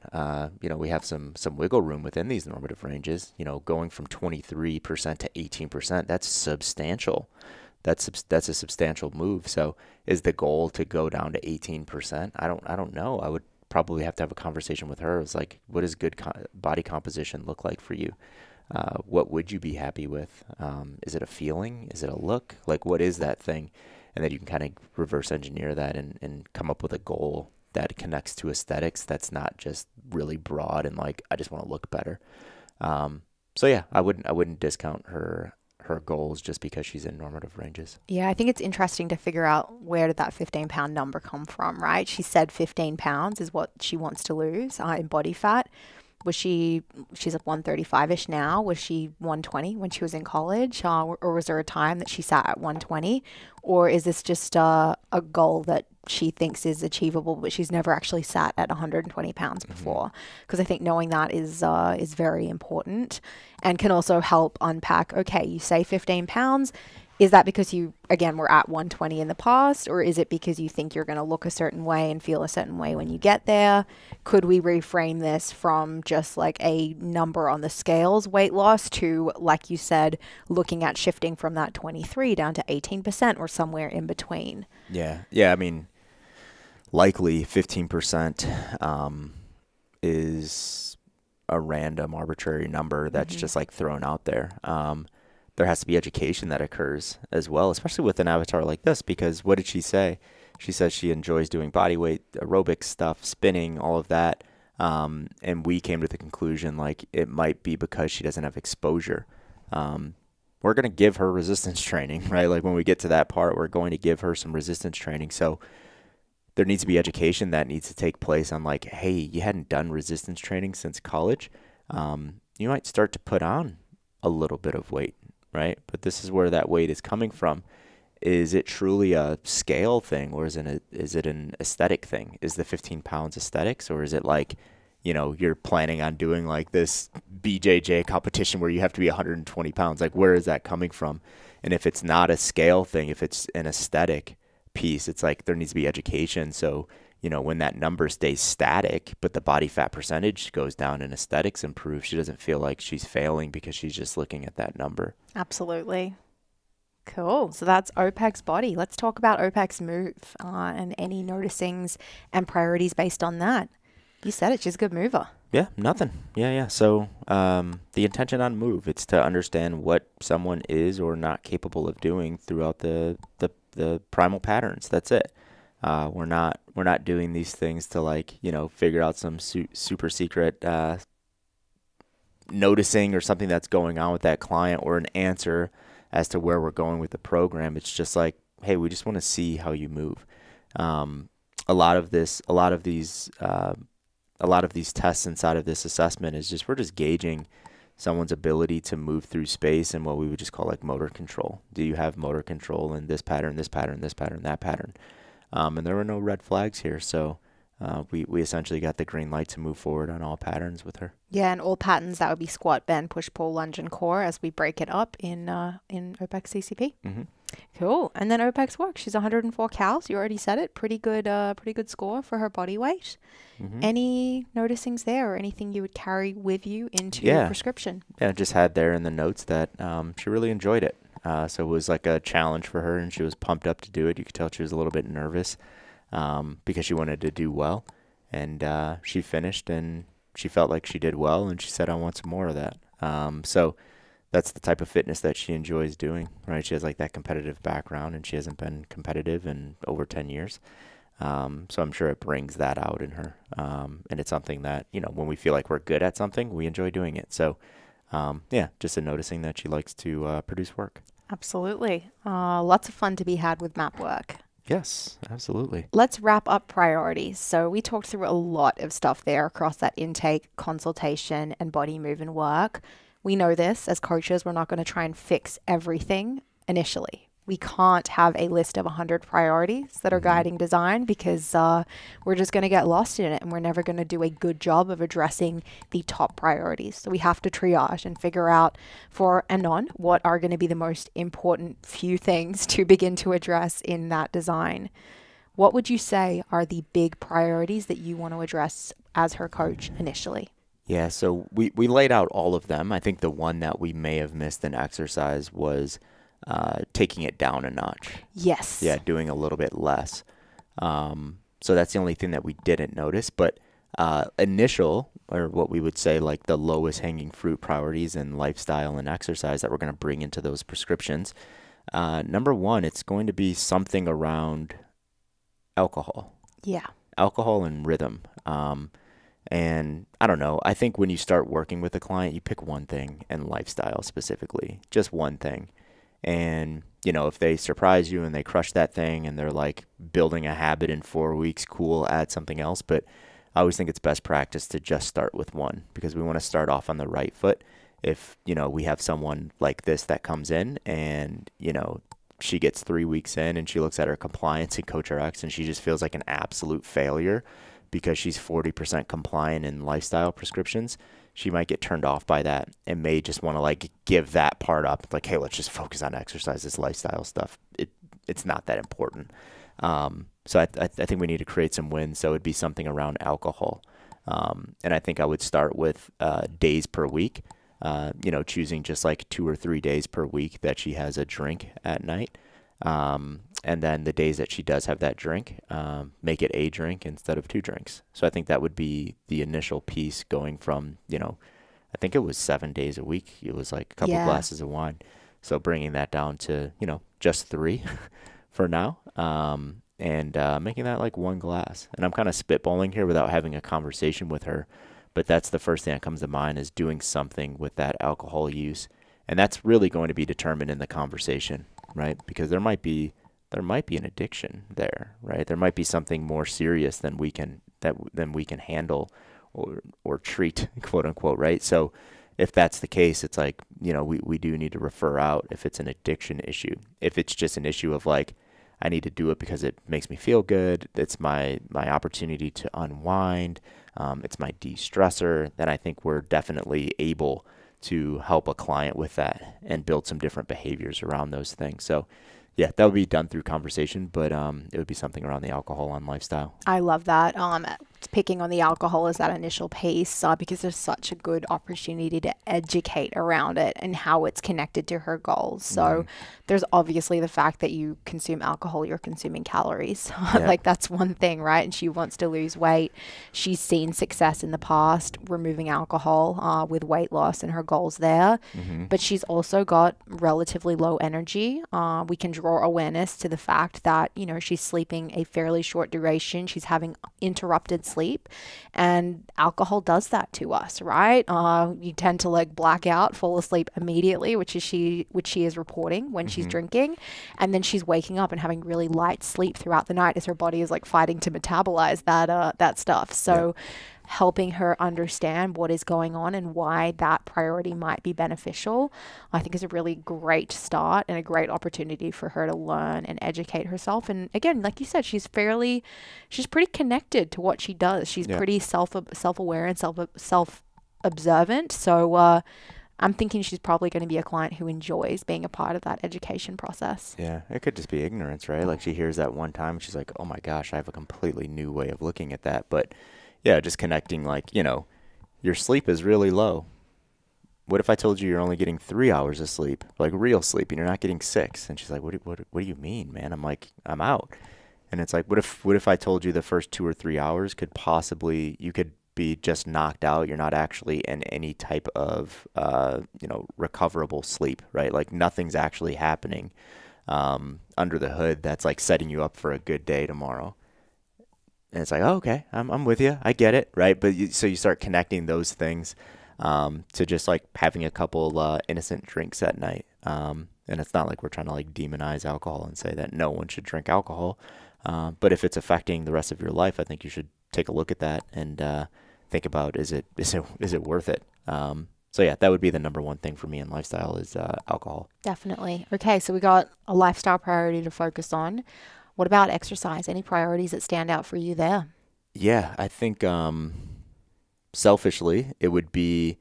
We have some wiggle room within these normative ranges. Going from 23% to 18%, that's substantial. That's a substantial move. So is the goal to go down to 18%? I don't know. I would probably have to have a conversation with her. It's what does good body composition look like for you? What would you be happy with? Is it a feeling? Is it a look? What is that thing? And then you can kind of reverse engineer that and come up with a goal that connects to aesthetics. That's not just really broad and I just want to look better. So yeah, I wouldn't discount her goals just because she's in normative ranges. Yeah, I think it's interesting to figure out where did that 15-pound number come from, right? She said 15 pounds is what she wants to lose in body fat. She's at 135-ish now. Was she 120 when she was in college? Or was there a time that she sat at 120? Or is this just a goal that she thinks is achievable, but she's never actually sat at 120 pounds before? Because I think knowing that is very important and can also help unpack, okay, you say 15 pounds. Is that because you, again, were at 120 in the past, or is it because you think you're going to look a certain way and feel a certain way when you get there? Could we reframe this from just a number on the scales weight loss to, like you said, looking at shifting from that 23 down to 18% or somewhere in between? Yeah. Likely 15%, is a random arbitrary number that's just like thrown out there. There has to be education that occurs as well, especially with an avatar like this, because what did she say? She says she enjoys doing body weight, aerobic stuff, spinning, all of that. And we came to the conclusion like it might be because she doesn't have exposure. We're going to give her resistance training, right? Like when we get to that part, we're going to give her some resistance training. So there needs to be education that needs to take place on like, hey, you hadn't done resistance training since college. You might start to put on a little bit of weight, right? But this is where that weight is coming from. Is it truly a scale thing, or is it an aesthetic thing? Is the 15 pounds aesthetics, or is it like, you know, you're planning on doing like this BJJ competition where you have to be 120 pounds? Like, where is that coming from? And if it's not a scale thing, if it's an aesthetic piece, it's like there needs to be education. So, you know, when that number stays static, but the body fat percentage goes down and aesthetics improve, she doesn't feel like she's failing because she's just looking at that number. Absolutely. Cool. So that's OPEX body. Let's talk about OPEX move and any noticings and priorities based on that. You said it. She's a good mover. Yeah, nothing. Yeah. So the intention on move, it's to understand what someone is or not capable of doing throughout the primal patterns. That's it. We're not doing these things to like, you know, figure out some super secret noticing or something that's going on with that client or an answer as to where we're going with the program. It's just like, hey, we just want to see how you move. A lot of these tests inside of this assessment is just, we're just gauging someone's ability to move through space and what we would just call like motor control. Do you have motor control in this pattern, this pattern, this pattern, that pattern? And there were no red flags here. So we essentially got the green light to move forward on all patterns with her. Yeah, and all patterns, that would be squat, bend, push, pull, lunge, and core as we break it up in OPEX CCP. Cool. And then OPEX work. She's 104 cals. You already said it. Pretty good score for her body weight. Any noticings there or anything you would carry with you into your prescription? Yeah, just had there in the notes that she really enjoyed it. So it was like a challenge for her, and she was pumped up to do it. You could tell she was a little bit nervous because she wanted to do well. And she finished, and she felt like she did well, and she said, I want some more of that. So that's the type of fitness that she enjoys doing, right? She has like that competitive background, and she hasn't been competitive in over 10 years. So I'm sure it brings that out in her. And it's something that, you know, when we feel like we're good at something, we enjoy doing it. So, yeah, just a noticing that she likes to produce work. Absolutely. Lots of fun to be had with map work. Yes, absolutely. Let's wrap up priorities. So we talked through a lot of stuff there across that intake, consultation, and body move and work. We know this as coaches, we're not going to try and fix everything initially. We can't have a list of 100 priorities that are guiding design because we're just going to get lost in it, and we're never going to do a good job of addressing the top priorities. So we have to triage and figure out for and on what are going to be the most important few things to begin to address in that design. What would you say are the big priorities that you want to address as her coach initially? Yeah, so we laid out all of them. I think the one that we may have missed in exercise was taking it down a notch. Yes. Yeah, doing a little bit less. So that's the only thing that we didn't notice. But initial, or what we would say like the lowest hanging fruit priorities in lifestyle and exercise that we're going to bring into those prescriptions. Number one, it's going to be something around alcohol. Yeah. Alcohol and rhythm. And I don't know, I think when you start working with a client, you pick one thing, and lifestyle specifically, just one thing. And, you know, if they surprise you and they crush that thing and they're like building a habit in 4 weeks, cool, add something else. But I always think it's best practice to just start with one, because we want to start off on the right foot. If, you know, we have someone like this that comes in and, you know, she gets 3 weeks in and she looks at her compliance in Coach RX and she just feels like an absolute failure because she's 40% compliant in lifestyle prescriptions, she might get turned off by that and may just want to like give that part up. Like, hey, let's just focus on exercise. This lifestyle stuff, it's not that important. So I think we need to create some wins. So it'd be something around alcohol. And I think I would start with days per week, you know, choosing just like 2 or 3 days per week that she has a drink at night. And then the days that she does have that drink, make it a drink instead of 2 drinks. So I think that would be the initial piece, going from, I think it was 7 days a week. It was like a couple glasses of wine. So bringing that down to, just 3 for now. And making that like 1 glass. And I'm kind of spitballing here without having a conversation with her. But that's the first thing that comes to mind, is doing something with that alcohol use. And that's really going to be determined in the conversation, right? Because there might be an addiction there, right? There might be something more serious than we can handle or treat, quote unquote, right? So if that's the case, it's like, we do need to refer out if it's an addiction issue. If it's just an issue of like, I need to do it because it makes me feel good, it's my opportunity to unwind, it's my de-stressor, then I think we're definitely able to help a client with that and build some different behaviors around those things. So yeah, that would be done through conversation, but it would be something around the alcohol and lifestyle. I love that. Picking on the alcohol as that initial piece, because there's such a good opportunity to educate around it and how it's connected to her goals. So there's obviously the fact that you consume alcohol, you're consuming calories. Like that's one thing, right? And she wants to lose weight. She's seen success in the past removing alcohol with weight loss and her goals there. But she's also got relatively low energy. We can draw awareness to the fact that, she's sleeping a fairly short duration. She's having interrupted sleep, and alcohol does that to us, right? You tend to like black out, fall asleep immediately, which she is reporting when she's drinking, and then she's waking up and having really light sleep throughout the night as her body is like fighting to metabolize that stuff. So helping her understand what is going on and why that priority might be beneficial, I think is a really great start and a great opportunity for her to learn and educate herself. And again, like you said, she's pretty connected to what she does. She's pretty self-aware and self-observant. So I'm thinking she's probably going to be a client who enjoys being a part of that education process. Yeah, it could just be ignorance, right? Like she hears that one time, she's like, oh my gosh, I have a completely new way of looking at that. But yeah, just connecting like, your sleep is really low. What if I told you you're only getting 3 hours of sleep, like real sleep, and you're not getting 6? And she's like, what do you mean, man? I'm like, I'm out. And it's like, what if I told you the first 2 or 3 hours you could be just knocked out. You're not actually in any type of, recoverable sleep, right? Like nothing's actually happening under the hood that's like setting you up for a good day tomorrow. And it's like, oh, okay, I'm with you. I get it, right? But so you start connecting those things to just like having a couple innocent drinks at night. And it's not like we're trying to like demonize alcohol and say that no one should drink alcohol. But if it's affecting the rest of your life, I think you should take a look at that and think about is it worth it? So yeah, that would be the number one thing for me in lifestyle is alcohol. Definitely. Okay, so we got a lifestyle priority to focus on. What about exercise? Any priorities that stand out for you there? Yeah, I think selfishly it would be,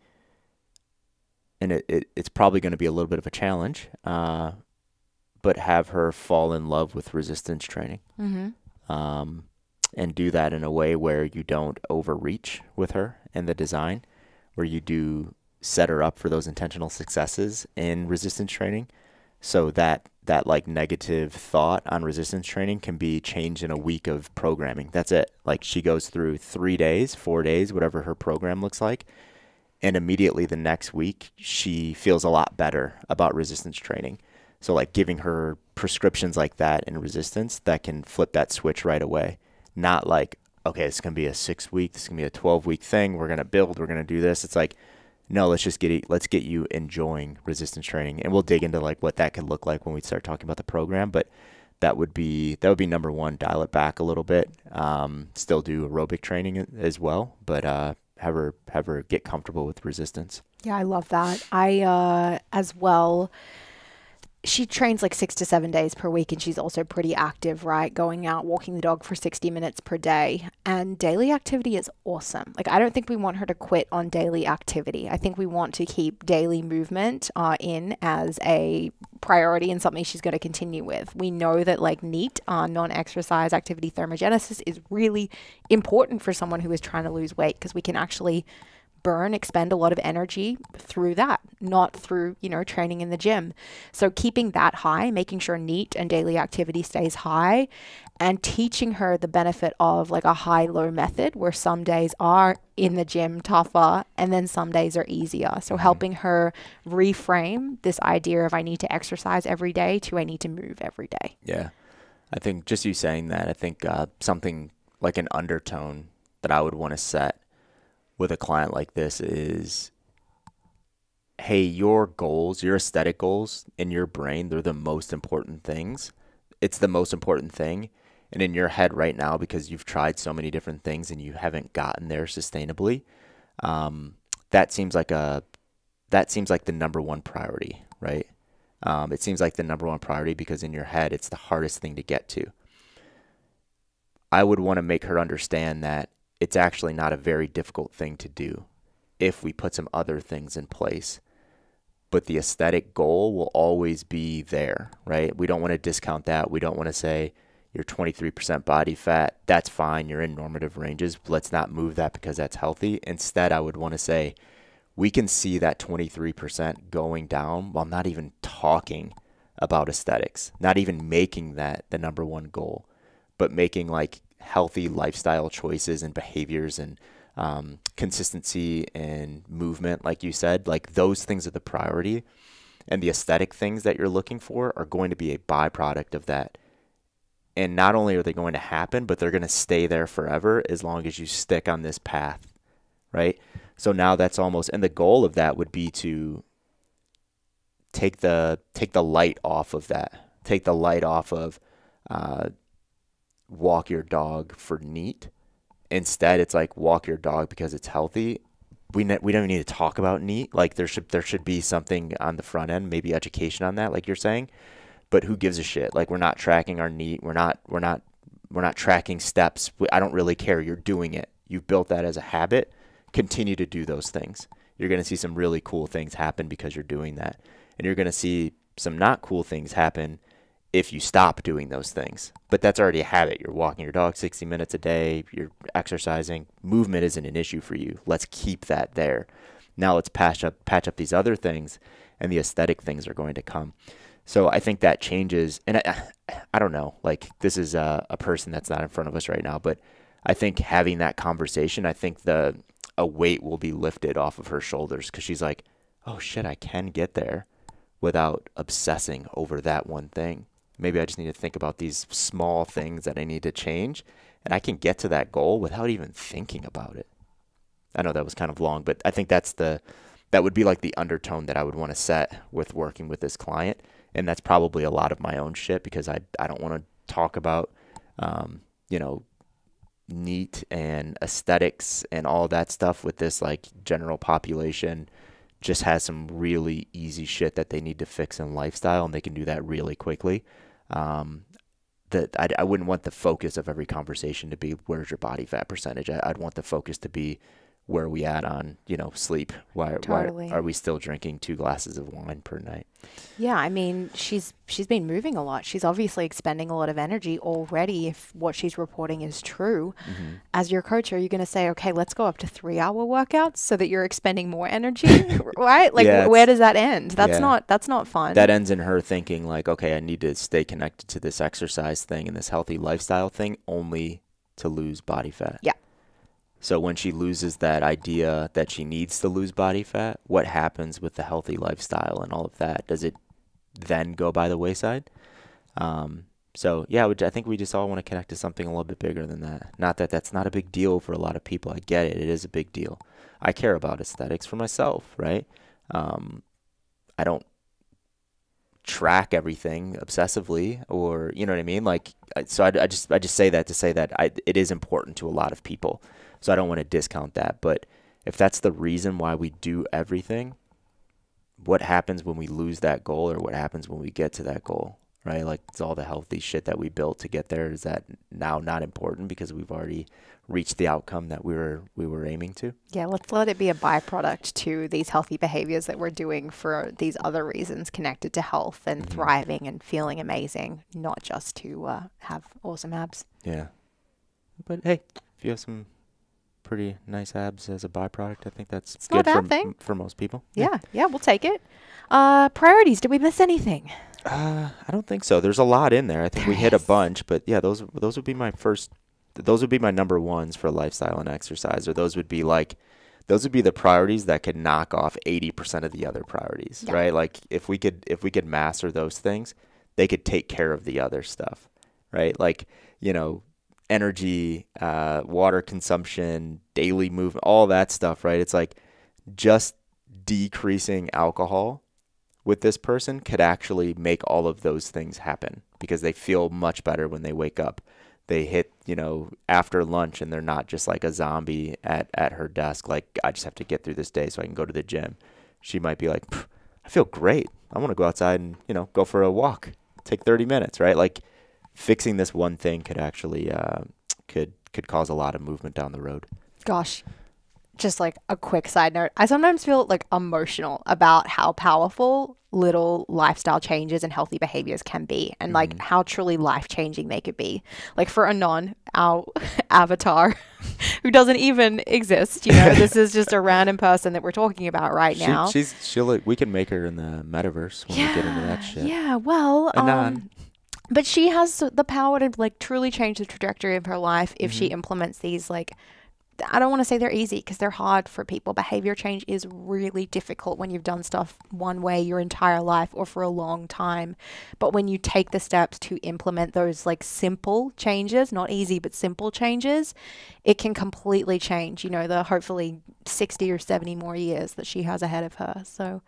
and it's probably going to be a little bit of a challenge, but have her fall in love with resistance training. And do that in a way where you don't overreach with her in the design, where you do set her up for those intentional successes in resistance training, so that like negative thought on resistance training can be changed in a week of programming. That's it. Like she goes through 3 days, 4 days, whatever her program looks like, and immediately the next week she feels a lot better about resistance training. So like giving her prescriptions like that in resistance that can flip that switch right away. Not like, okay, it's going to be a 6 week, this is going to be a 12-week thing. We're going to build, we're going to do this. It's like, no, let's get you enjoying resistance training. And we'll dig into like what that could look like when we start talking about the program. But that would be number one, dial it back a little bit. Still do aerobic training as well, but have her get comfortable with resistance. Yeah, I love that. I as well. She trains like 6 to 7 days per week, and she's also pretty active, right? Going out, walking the dog for 60 minutes per day. And daily activity is awesome. Like, I don't think we want her to quit on daily activity. I think we want to keep daily movement in as a priority and something she's going to continue with. We know that like NEAT, non-exercise activity thermogenesis, is really important for someone who is trying to lose weight, because we can actually expend a lot of energy through that, not through, training in the gym. So keeping that high, making sure NEAT and daily activity stays high, and teaching her the benefit of like a high-low method where some days are in the gym tougher and then some days are easier. So helping her reframe this idea of I need to exercise every day to I need to move every day. Yeah. I think just you saying that, I think something like an undertone that I would want to set with a client like this is, hey, your goals, your aesthetic goals in your brain, they're the most important things. It's the most important thing. And in your head right now, because you've tried so many different things and you haven't gotten there sustainably, that seems like the number one priority, right? It seems like the number one priority because in your head, it's the hardest thing to get to. I would want to make her understand that it's actually not a very difficult thing to do if we put some other things in place. But the aesthetic goal will always be there, right? We don't want to discount that. We don't want to say you're 23% body fat. That's fine. You're in normative ranges. Let's not move that because that's healthy. Instead, I would want to say we can see that 23% going down while not even talking about aesthetics, not even making that the number one goal, but making like healthy lifestyle choices and behaviors and consistency and movement, like you said, like those things are the priority. And the aesthetic things that you're looking for are going to be a byproduct of that. And not only are they going to happen, but they're going to stay there forever as long as you stick on this path, right? So now that's almost, and the goal of that would be to take the light off of that. Take the light off of walk your dog for NEAT. Instead, it's like walk your dog because it's healthy. We don't even need to talk about NEAT. Like there should be something on the front end, maybe education on that, like you're saying. But who gives a shit? Like we're not tracking our NEAT. We're not tracking steps. I don't really care. You're doing it. You've built that as a habit. Continue to do those things. You're going to see some really cool things happen because you're doing that. And you're going to see some not cool things happen if you stop doing those things. But that's already a habit. You're walking your dog 60 minutes a day. You're exercising. Movement isn't an issue for you. Let's keep that there. Now let's patch up these other things, and the aesthetic things are going to come. So I think that changes. And I don't know. Like this is a person that's not in front of us right now. But I think having that conversation, I think a weight will be lifted off of her shoulders because she's like, oh shit, I can get there without obsessing over that one thing. Maybe I just need to think about these small things that I need to change, and I can get to that goal without even thinking about it. I know that was kind of long, but I think that would be like the undertone that I would want to set with working with this client. And that's probably a lot of my own shit because I don't want to talk about, NEAT and aesthetics and all that stuff with this like general population. Just has some really easy shit that they need to fix in lifestyle, and they can do that really quickly. I wouldn't want the focus of every conversation to be where's your body fat percentage. I'd want the focus to be where are we at on, sleep? Why are we still drinking 2 glasses of wine per night? Yeah, I mean, she's been moving a lot. She's obviously expending a lot of energy already if what she's reporting is true. Mm-hmm. As your coach, are you going to say, okay, let's go up to 3-hour workouts so that you're expending more energy, right? Like, yeah, where does that end? That's not fun. That ends in her thinking like, okay, I need to stay connected to this exercise thing and this healthy lifestyle thing only to lose body fat. Yeah. So when she loses that idea that she needs to lose body fat, what happens with the healthy lifestyle and all of that? Does it then go by the wayside? So yeah, I think we just all want to connect to something a little bit bigger than that. Not that that's not a big deal for a lot of people. I get it. It is a big deal. I care about aesthetics for myself, right? I don't track everything obsessively, or you know what I mean? Like, so I just say that to say that it is important to a lot of people. So I don't want to discount that. But if that's the reason why we do everything, what happens when we lose that goal, or what happens when we get to that goal, right? Like it's all the healthy shit that we built to get there. Is that now not important because we've already reached the outcome that we were aiming to? Yeah, let's let it be a byproduct to these healthy behaviors that we're doing for these other reasons connected to health and thriving and feeling amazing, not just to have awesome abs. Yeah. But hey, if you have some pretty nice abs as a byproduct. I think that's It's good not a bad thing. For most people. Yeah, we'll take it. Priorities. Did we miss anything? I don't think so. There's a lot in there. I think we hit a bunch, but yeah, those would be my first. Those would be my number ones for lifestyle and exercise, or those would be the priorities that could knock off 80% of the other priorities, right? Like if we could master those things, they could take care of the other stuff, right? Like, energy, water consumption, daily movement, all that stuff, right? It's like just decreasing alcohol with this person could actually make all of those things happen because they feel much better when they wake up. They hit, after lunch and they're not just like a zombie at her desk. Like, I just have to get through this day so I can go to the gym. She might be like, I feel great. I want to go outside and, go for a walk, take 30 minutes, right? Like fixing this one thing could actually, could cause a lot of movement down the road. Gosh, just like a quick side note. I sometimes feel like emotional about how powerful little lifestyle changes and healthy behaviors can be, and like how truly life-changing they could be. Like for Anon, our avatar who doesn't even exist, this is just a random person that we're talking about now. We can make her in the metaverse when we get into that shit. Yeah, well, Anon. But she has the power to like truly change the trajectory of her life if she implements these, like, I don't want to say they're easy because they're hard for people. Behavior change is really difficult when you've done stuff one way your entire life or for a long time. But when you take the steps to implement those like simple changes, not easy, but simple changes, it can completely change, the hopefully 60 or 70 more years that she has ahead of her. So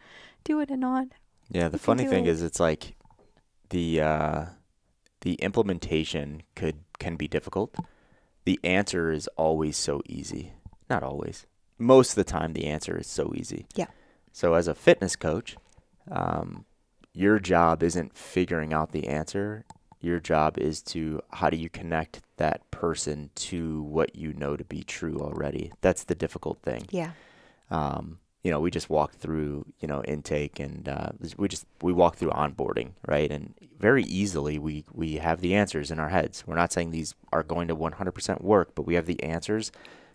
do it or not. Yeah, the funny thing is it's like the implementation can be difficult. The answer is always so easy. Not always. Most of the time, the answer is so easy. Yeah. So as a fitness coach, your job isn't figuring out the answer. Your job is how do you connect that person to what you know to be true already? That's the difficult thing. Yeah. We just walked through, intake and we walked through onboarding, right? And very easily we have the answers in our heads. We're not saying these are going to 100% work, but we have the answers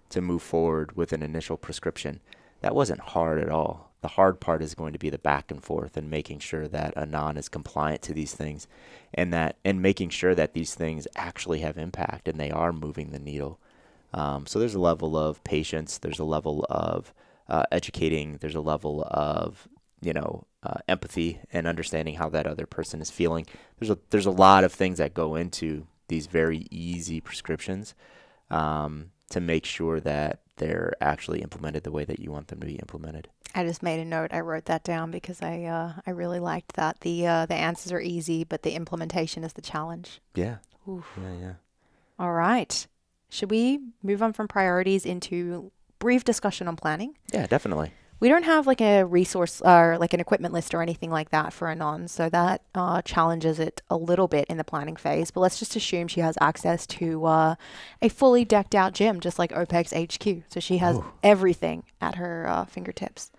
to move forward with an initial prescription. That wasn't hard at all. The hard part is going to be the back and forth and making sure that Anon is compliant to these things and making sure that these things actually have impact and they are moving the needle. So there's a level of patience. There's a level of educating. There's a level of, empathy and understanding how that other person is feeling. There's a lot of things that go into these very easy prescriptions to make sure that they're actually implemented the way that you want them to be implemented. I just made a note. I wrote that down because I really liked that. The answers are easy, but the implementation is the challenge. Yeah. Oof. Yeah. All right. Should we move on from priorities into brief discussion on planning? Yeah, definitely. We don't have like a resource or like an equipment list or anything like that for Anon, so that challenges it a little bit in the planning phase. But let's just assume she has access to a fully decked out gym, just like OPEX HQ. So she has everything at her fingertips.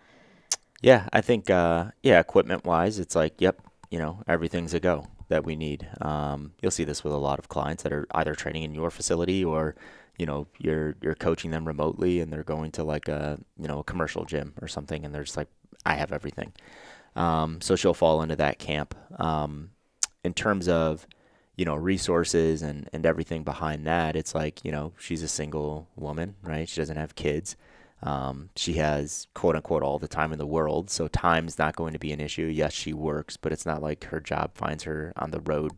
Yeah, I think, equipment-wise, it's like, yep, everything's a go that we need. You'll see this with a lot of clients that are either training in your facility or you're coaching them remotely and they're going to like a commercial gym or something and they're just like, I have everything. So she'll fall into that camp. In terms of, resources and everything behind that, it's like, she's a single woman, right? She doesn't have kids. She has quote unquote all the time in the world. So time's not going to be an issue. Yes, she works, but it's not like her job finds her on the road,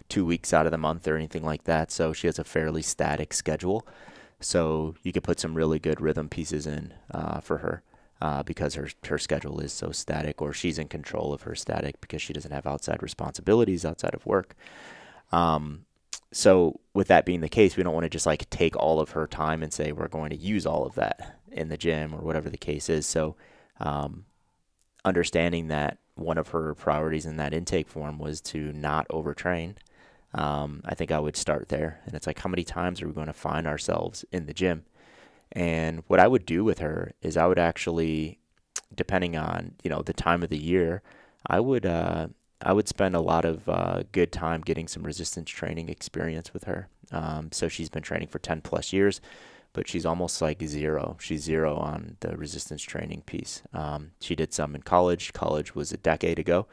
2 weeks out of the month or anything like that. So she has a fairly static schedule. So you could put some really good rhythm pieces in for her because her schedule is so static, or she's in control of her static because she doesn't have outside responsibilities outside of work. So with that being the case, we don't want to just like take all of her time and say we're going to use all of that in the gym or whatever the case is. So understanding that one of her priorities in that intake form was to not overtrain. I think I would start there. And it's like, how many times are we going to find ourselves in the gym? And what I would do with her is I would actually, depending on, the time of the year, I would spend a lot of good time getting some resistance training experience with her. So she's been training for 10 plus years. but she's almost like zero. She's zero on the resistance training piece. She did some in college. College was a decade ago.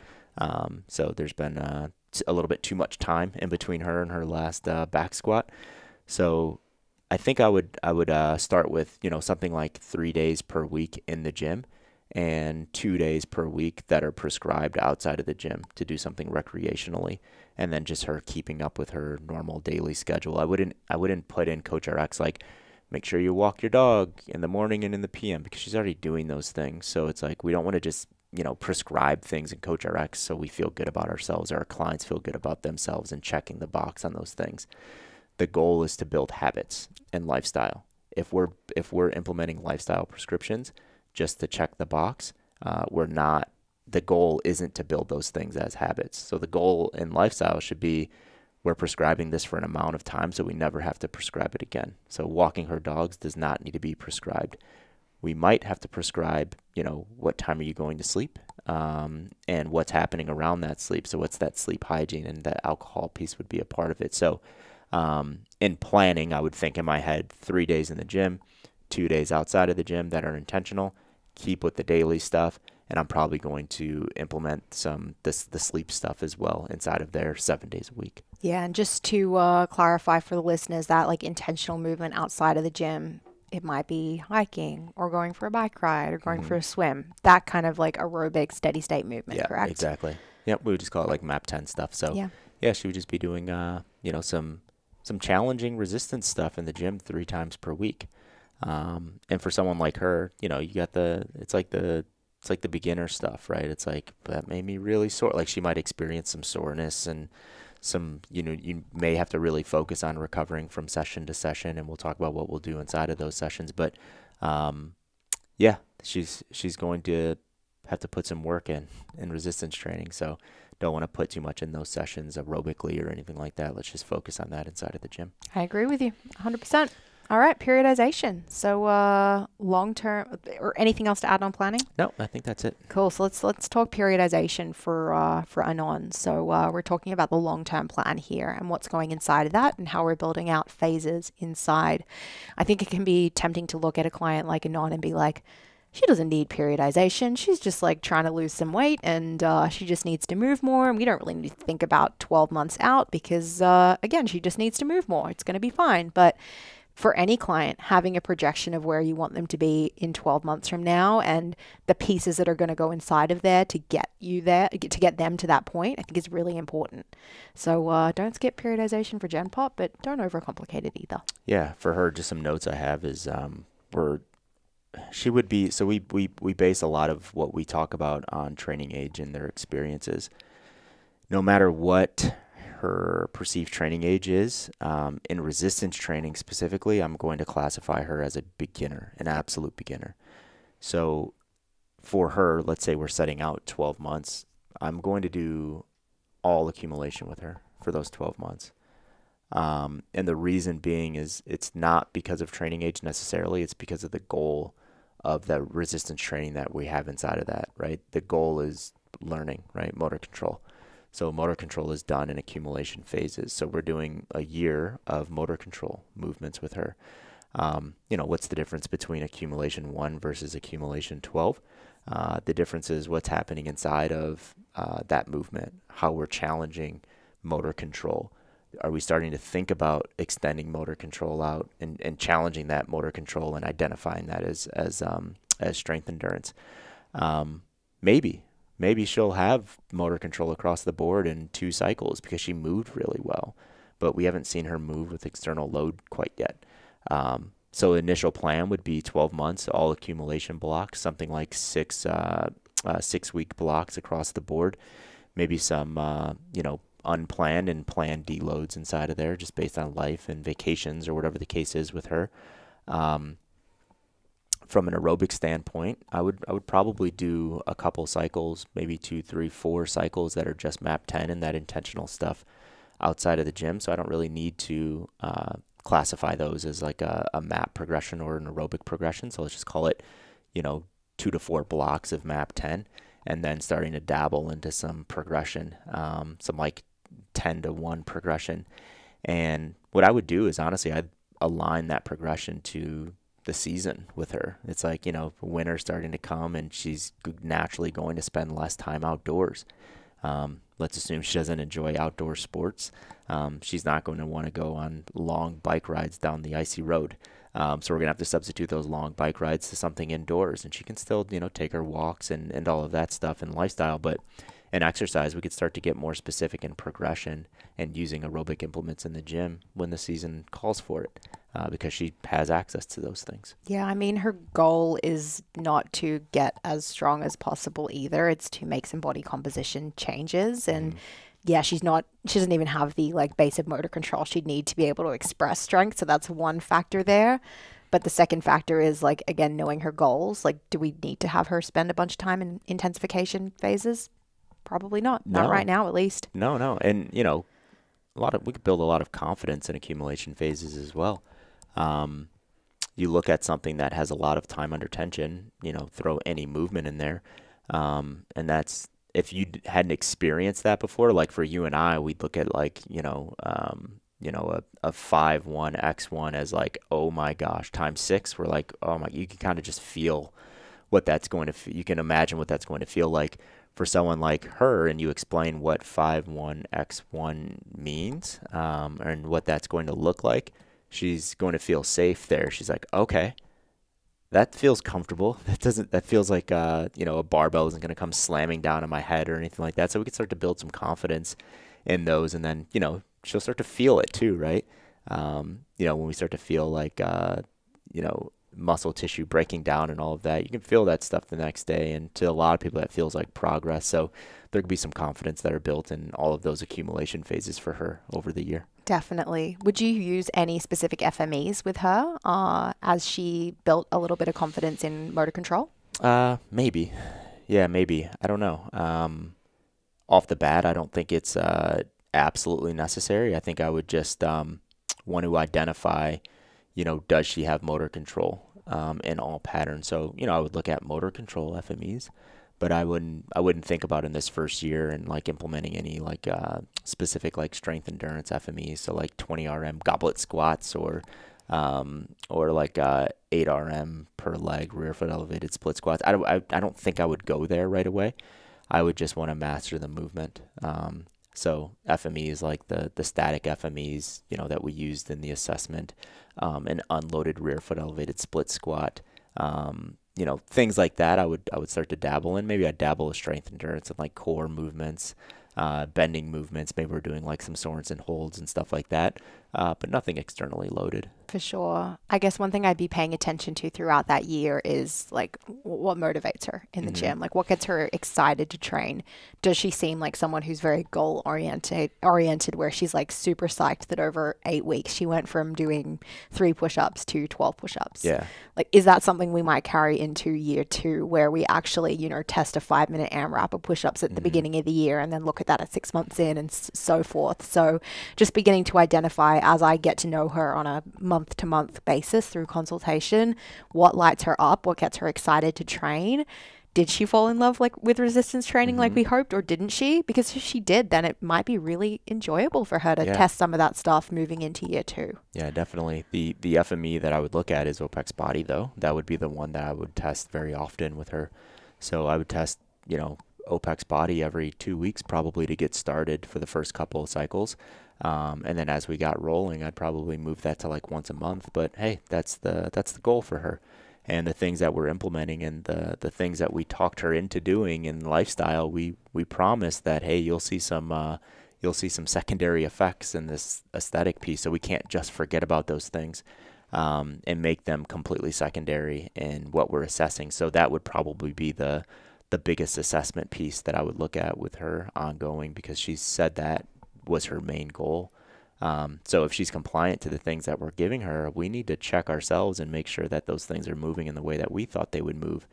So there's been a little bit too much time in between her and her last back squat. So I think I would start with, something like 3 days per week in the gym and 2 days per week that are prescribed outside of the gym to do something recreationally, and then just her keeping up with her normal daily schedule. I wouldn't put in Coach RX like, make sure you walk your dog in the morning and in the PM, because she's already doing those things. So it's like, we don't want to just, prescribe things in Coach RX so we feel good about ourselves, or our clients feel good about themselves and checking the box on those things. The goal is to build habits and lifestyle. If we're implementing lifestyle prescriptions just to check the box, the goal isn't to build those things as habits. So the goal in lifestyle should be, we're prescribing this for an amount of time so we never have to prescribe it again. So walking her dogs does not need to be prescribed. We might have to prescribe, what time are you going to sleep, and what's happening around that sleep. So what's that sleep hygiene, and that alcohol piece would be a part of it. So in planning, I would think in my head, 3 days in the gym, 2 days outside of the gym that are intentional, keep with the daily stuff, and I'm probably going to implement the sleep stuff as well inside of there 7 days a week. Yeah, and just to clarify for the listeners, that like intentional movement outside of the gym, it might be hiking or going for a bike ride or going for a swim. That kind of like aerobic steady state movement, correct? Yeah, exactly. Yep, we would just call it like MAP 10 stuff. So yeah, she would just be doing some challenging resistance stuff in the gym 3 times per week. And for someone like her, you got it's like the beginner stuff, right? It's like, that made me really sore. Like, she might experience some soreness and some, you may have to really focus on recovering from session to session, and we'll talk about what we'll do inside of those sessions. But yeah, she's going to have to put some work in resistance training. So don't want to put too much in those sessions aerobically or anything like that. Let's just focus on that inside of the gym. I agree with you 100%. All right, periodization. So long term, or anything else to add on planning? No, I think that's it. Cool. So let's talk periodization for Anon. So we're talking about the long term plan here and what's going inside of that and how we're building out phases inside. I think it can be tempting to look at a client like Anon and be like, she doesn't need periodization. She's just like trying to lose some weight, and she just needs to move more. And we don't really need to think about 12 months out because, again, she just needs to move more. It's going to be fine. But for any client, having a projection of where you want them to be in 12 months from now and the pieces that are going to go inside of there to get you there, to get them to that point, I think is really important. So don't skip periodization for Gen Pop, but don't overcomplicate it either. Yeah, for her, just some notes I have is she would be, so we base a lot of what we talk about on training age and their experiences. No matter what her perceived training age is, in resistance training specifically, I'm going to classify her as a beginner, an absolute beginner. So for her, let's say we're setting out 12 months, I'm going to do all accumulation with her for those 12 months. And the reason being is it's not because of training age necessarily, it's because of the goal of the resistance training that we have inside of that, right? The goal is learning, right? Motor control. So motor control is done in accumulation phases. So we're doing a year of motor control movements with her. What's the difference between accumulation 1 versus accumulation 12? The difference is what's happening inside of that movement, how we're challenging motor control. Are we starting to think about extending motor control out and challenging that motor control and identifying that as strength endurance? Maybe she'll have motor control across the board in 2 cycles because she moved really well, but we haven't seen her move with external load quite yet. So initial plan would be 12 months, all accumulation blocks, something like 6-week blocks across the board. Maybe some, unplanned and planned deloads inside of there just based on life and vacations or whatever the case is with her. From an aerobic standpoint, I would probably do a couple cycles, maybe 2, 3, 4 cycles that are just MAP 10 and that intentional stuff outside of the gym. So I don't really need to classify those as like a MAP progression or an aerobic progression. So let's just call it, 2 to 4 blocks of MAP 10 and then starting to dabble into some progression, some like 10 to 1 progression. And what I would do is honestly, align that progression to the season with her. It's like, winter's starting to come and she's naturally going to spend less time outdoors. Let's assume she doesn't enjoy outdoor sports. She's not going to want to go on long bike rides down the icy road. So we're going to have to substitute those long bike rides to something indoors, and she can still, take her walks and all of that stuff and lifestyle. But in exercise, we could start to get more specific in progression and using aerobic implements in the gym when the season calls for it, because she has access to those things. Yeah, I mean, her goal is not to get as strong as possible either. It's to make some body composition changes. And yeah, she doesn't even have the like basic motor control she'd need to be able to express strength. So that's one factor there. But the second factor is like, again, knowing her goals. Like, do we need to have her spend a bunch of time in intensification phases? Probably not. No. Not right now, at least. No. And, we could build a lot of confidence in accumulation phases as well. You look at something that has a lot of time under tension, throw any movement in there. And that's, if you hadn't experienced that before, like for you and I, we'd look at like, a 5-1 X1 as like, oh my gosh, times 6. We're like, oh my, you can kind of just feel what that's going to, you can imagine what that's going to feel like for someone like her. And you explain what 5-1 X1 means, and what that's going to look like. She's going to feel safe there. She's like, okay, that feels comfortable. That feels like, a barbell isn't going to come slamming down on my head or anything like that. So we can start to build some confidence in those. And then, she'll start to feel it too, right? When we start to feel like, muscle tissue breaking down and all of that, you can feel that stuff the next day. And to a lot of people, that feels like progress. So there could be some confidence that are built in all of those accumulation phases for her over the year. Definitely. Would you use any specific FMEs with her as she built a little bit of confidence in motor control? Maybe. Yeah, maybe. I don't know. Off the bat, I don't think it's absolutely necessary. I think I would just want to identify, does she have motor control in all patterns? So, I would look at motor control FMEs, but I wouldn't think about in this first year and like implementing any like specific like strength endurance FMEs. So like 20 RM goblet squats or like 8 RM per leg rear foot elevated split squats. I don't think I would go there right away. I would just want to master the movement. So FMEs like the static FMEs, that we used in the assessment, an unloaded rear foot elevated split squat, things like that. I would start to dabble in. Maybe I'd dabble with strength endurance and like core movements, bending movements. Maybe we're doing like some Sorensen holds and stuff like that, but nothing externally loaded. For sure. I guess one thing I'd be paying attention to throughout that year is like what motivates her in the gym, like what gets her excited to train. Does she seem like someone who's very goal oriented where she's like super psyched that over 8 weeks she went from doing 3 push-ups to 12 push-ups? Yeah. Like, is that something we might carry into year 2 where we actually, test a 5-minute AMRAP of push-ups at the beginning of the year and then look at that at 6 months in and so forth? So just beginning to identify as I get to know her on a month-to-month basis through consultation, what lights her up, what gets her excited to train. Did she fall in love with resistance training like we hoped, or didn't she? Because if she did, then it might be really enjoyable for her to test some of that stuff moving into year 2. Yeah, definitely. The FME that I would look at is OPEX body, though. That would be the one that I would test very often with her. So I would test, OPEX body every 2 weeks probably to get started for the first couple of cycles. And then as we got rolling, I'd probably move that to like once a month. But hey, that's the goal for her. And the things that we're implementing and the things that we talked her into doing in lifestyle, we promised that, hey, you'll see some secondary effects in this aesthetic piece. So we can't just forget about those things and make them completely secondary in what we're assessing. So that would probably be the biggest assessment piece that I would look at with her ongoing, because she said that was her main goal. So if she's compliant to the things that we're giving her, we need to check ourselves and make sure that those things are moving in the way that we thought they would move.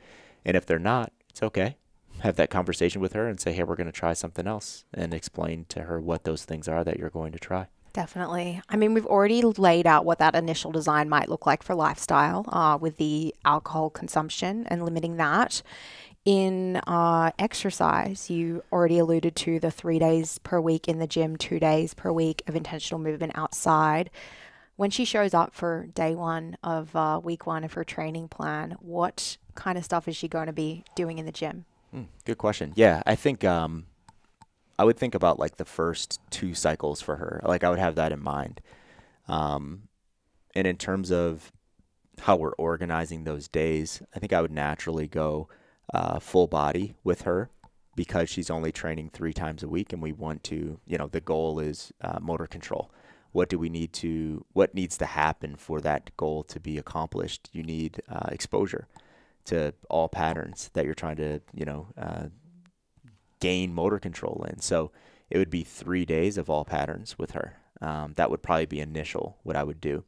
And if they're not, it's okay. Have that conversation with her and say, hey, we're going to try something else, and explain to her what those things are that you're going to try. Definitely. I mean, we've already laid out what that initial design might look like for lifestyle with the alcohol consumption and limiting that. In exercise, you already alluded to the 3 days per week in the gym, 2 days per week of intentional movement outside. when she shows up for day one of week one of her training plan, what kind of stuff is she going to be doing in the gym? Good question. Yeah, I think I would think about like the first 2 cycles for her. Like I would have that in mind. And in terms of how we're organizing those days, I think I would naturally go full body with her because she's only training 3 times a week, and we want to, the goal is motor control. What needs to happen for that goal to be accomplished? You need exposure to all patterns that you're trying to, gain motor control in. So it would be 3 days of all patterns with her. That would probably be initial what I would do.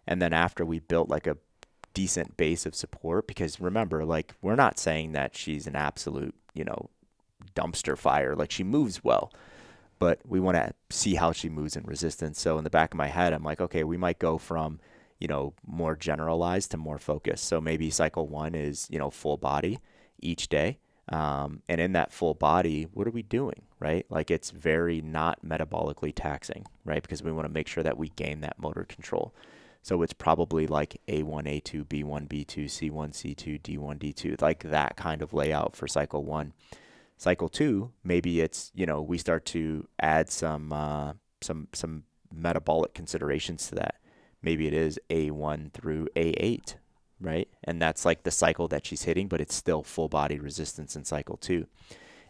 And then after we built like a decent base of support, because remember, like we're not saying that she's an absolute, dumpster fire. Like she moves well, but we want to see how she moves in resistance. So in the back of my head, I'm like, okay, we might go from, more generalized to more focused. So maybe cycle 1 is, full body each day. And in that full body, what are we doing, right? Like it's very not metabolically taxing, right? Because we want to make sure that we gain that motor control. So it's probably like A1, A2, B1, B2, C1, C2, D1, D2, like that kind of layout for cycle 1. Cycle 2, maybe it's, we start to add some metabolic considerations to that. Maybe it is A1 through A8, right? And that's like the cycle that she's hitting, but it's still full body resistance in cycle 2.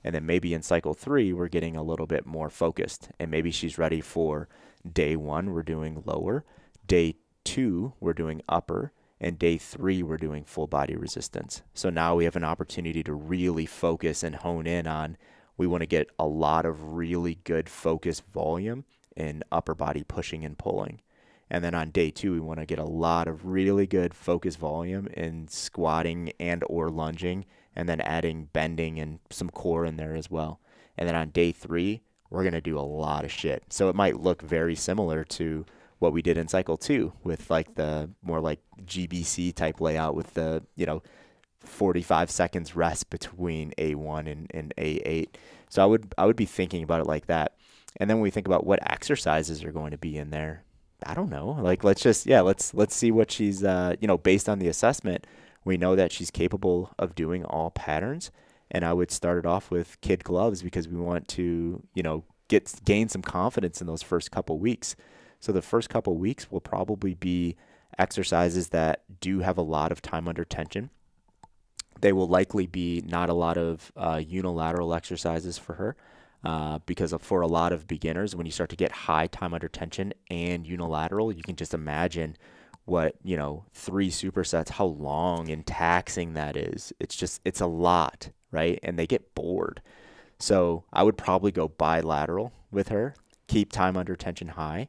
And then maybe in cycle 3, we're getting a little bit more focused, and maybe she's ready for day 1, we're doing lower, day 2, we're doing upper, and day 3, we're doing full body resistance. So now we have an opportunity to really focus and hone in on, we want to get a lot of really good focused volume in upper body pushing and pulling. And then on day 2, we want to get a lot of really good focused volume in squatting and or lunging, and then adding bending and some core in there as well. And then on day 3, we're going to do a lot of shit. So it might look very similar to what we did in cycle 2 with like the more like GBC type layout with the, 45 seconds rest between A1 and A8. So I would be thinking about it like that. And then when we think about what exercises are going to be in there, I don't know. Like let's see what she's based on the assessment, we know that she's capable of doing all patterns. And I would start it off with kid gloves because we want to, gain some confidence in those first couple weeks. So the first couple weeks will probably be exercises that do have a lot of time under tension. They will likely be not a lot of unilateral exercises for her because for a lot of beginners, when you start to get high time under tension and unilateral, you can just imagine what, 3 supersets, how long and taxing that is. It's a lot, right? And they get bored. So I would probably go bilateral with her, keep time under tension high,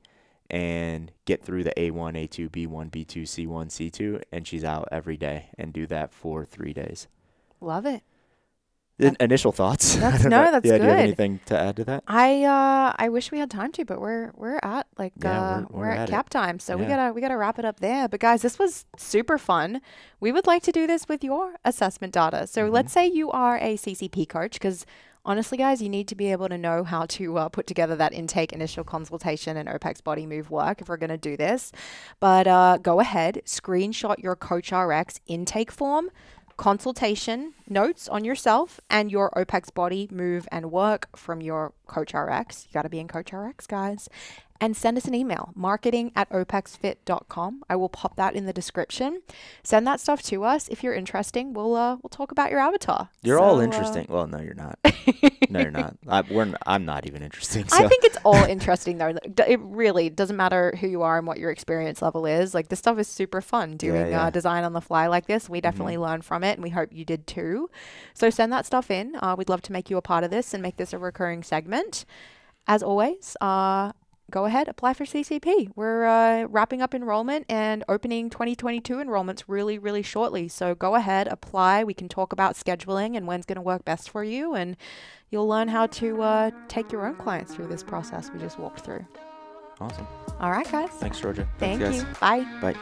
and get through the A1, A2, B1, B2, C1, C2, and she's out every day, and do that for 3 days. Love it. Initial thoughts? That's good. Do you have anything to add to that? I wish we had time to, but we're at we're at cap time, so we gotta wrap it up there. But guys, this was super fun. We would like to do this with your assessment data. So let's say you are a CCP coach, because honestly, guys, you need to be able to know how to put together that intake, initial consultation, and OPEX body move work if we're going to do this. But go ahead, screenshot your CoachRx intake form, consultation notes on yourself, and your OPEX body move and work from your CoachRx. You got to be in CoachRx, guys. And send us an email, marketing@opexfit.com. I will pop that in the description. Send that stuff to us. If you're interesting, we'll talk about your avatar. You're all interesting. Well, no, you're not. No, you're not. I'm not even interesting. So. I think it's all interesting, though. It really doesn't matter who you are and what your experience level is. Like, this stuff is super fun doing design on the fly like this. We definitely learn from it, and we hope you did too. So send that stuff in. We'd love to make you a part of this and make this a recurring segment. As always, go ahead, apply for CCP. We're wrapping up enrollment and opening 2022 enrollments really, really shortly. So go ahead, apply. We can talk about scheduling and when's going to work best for you. And you'll learn how to take your own clients through this process we just walked through. Awesome. All right, guys. Thanks, Georgia. Thank Thanks, you. guys. Bye. Bye.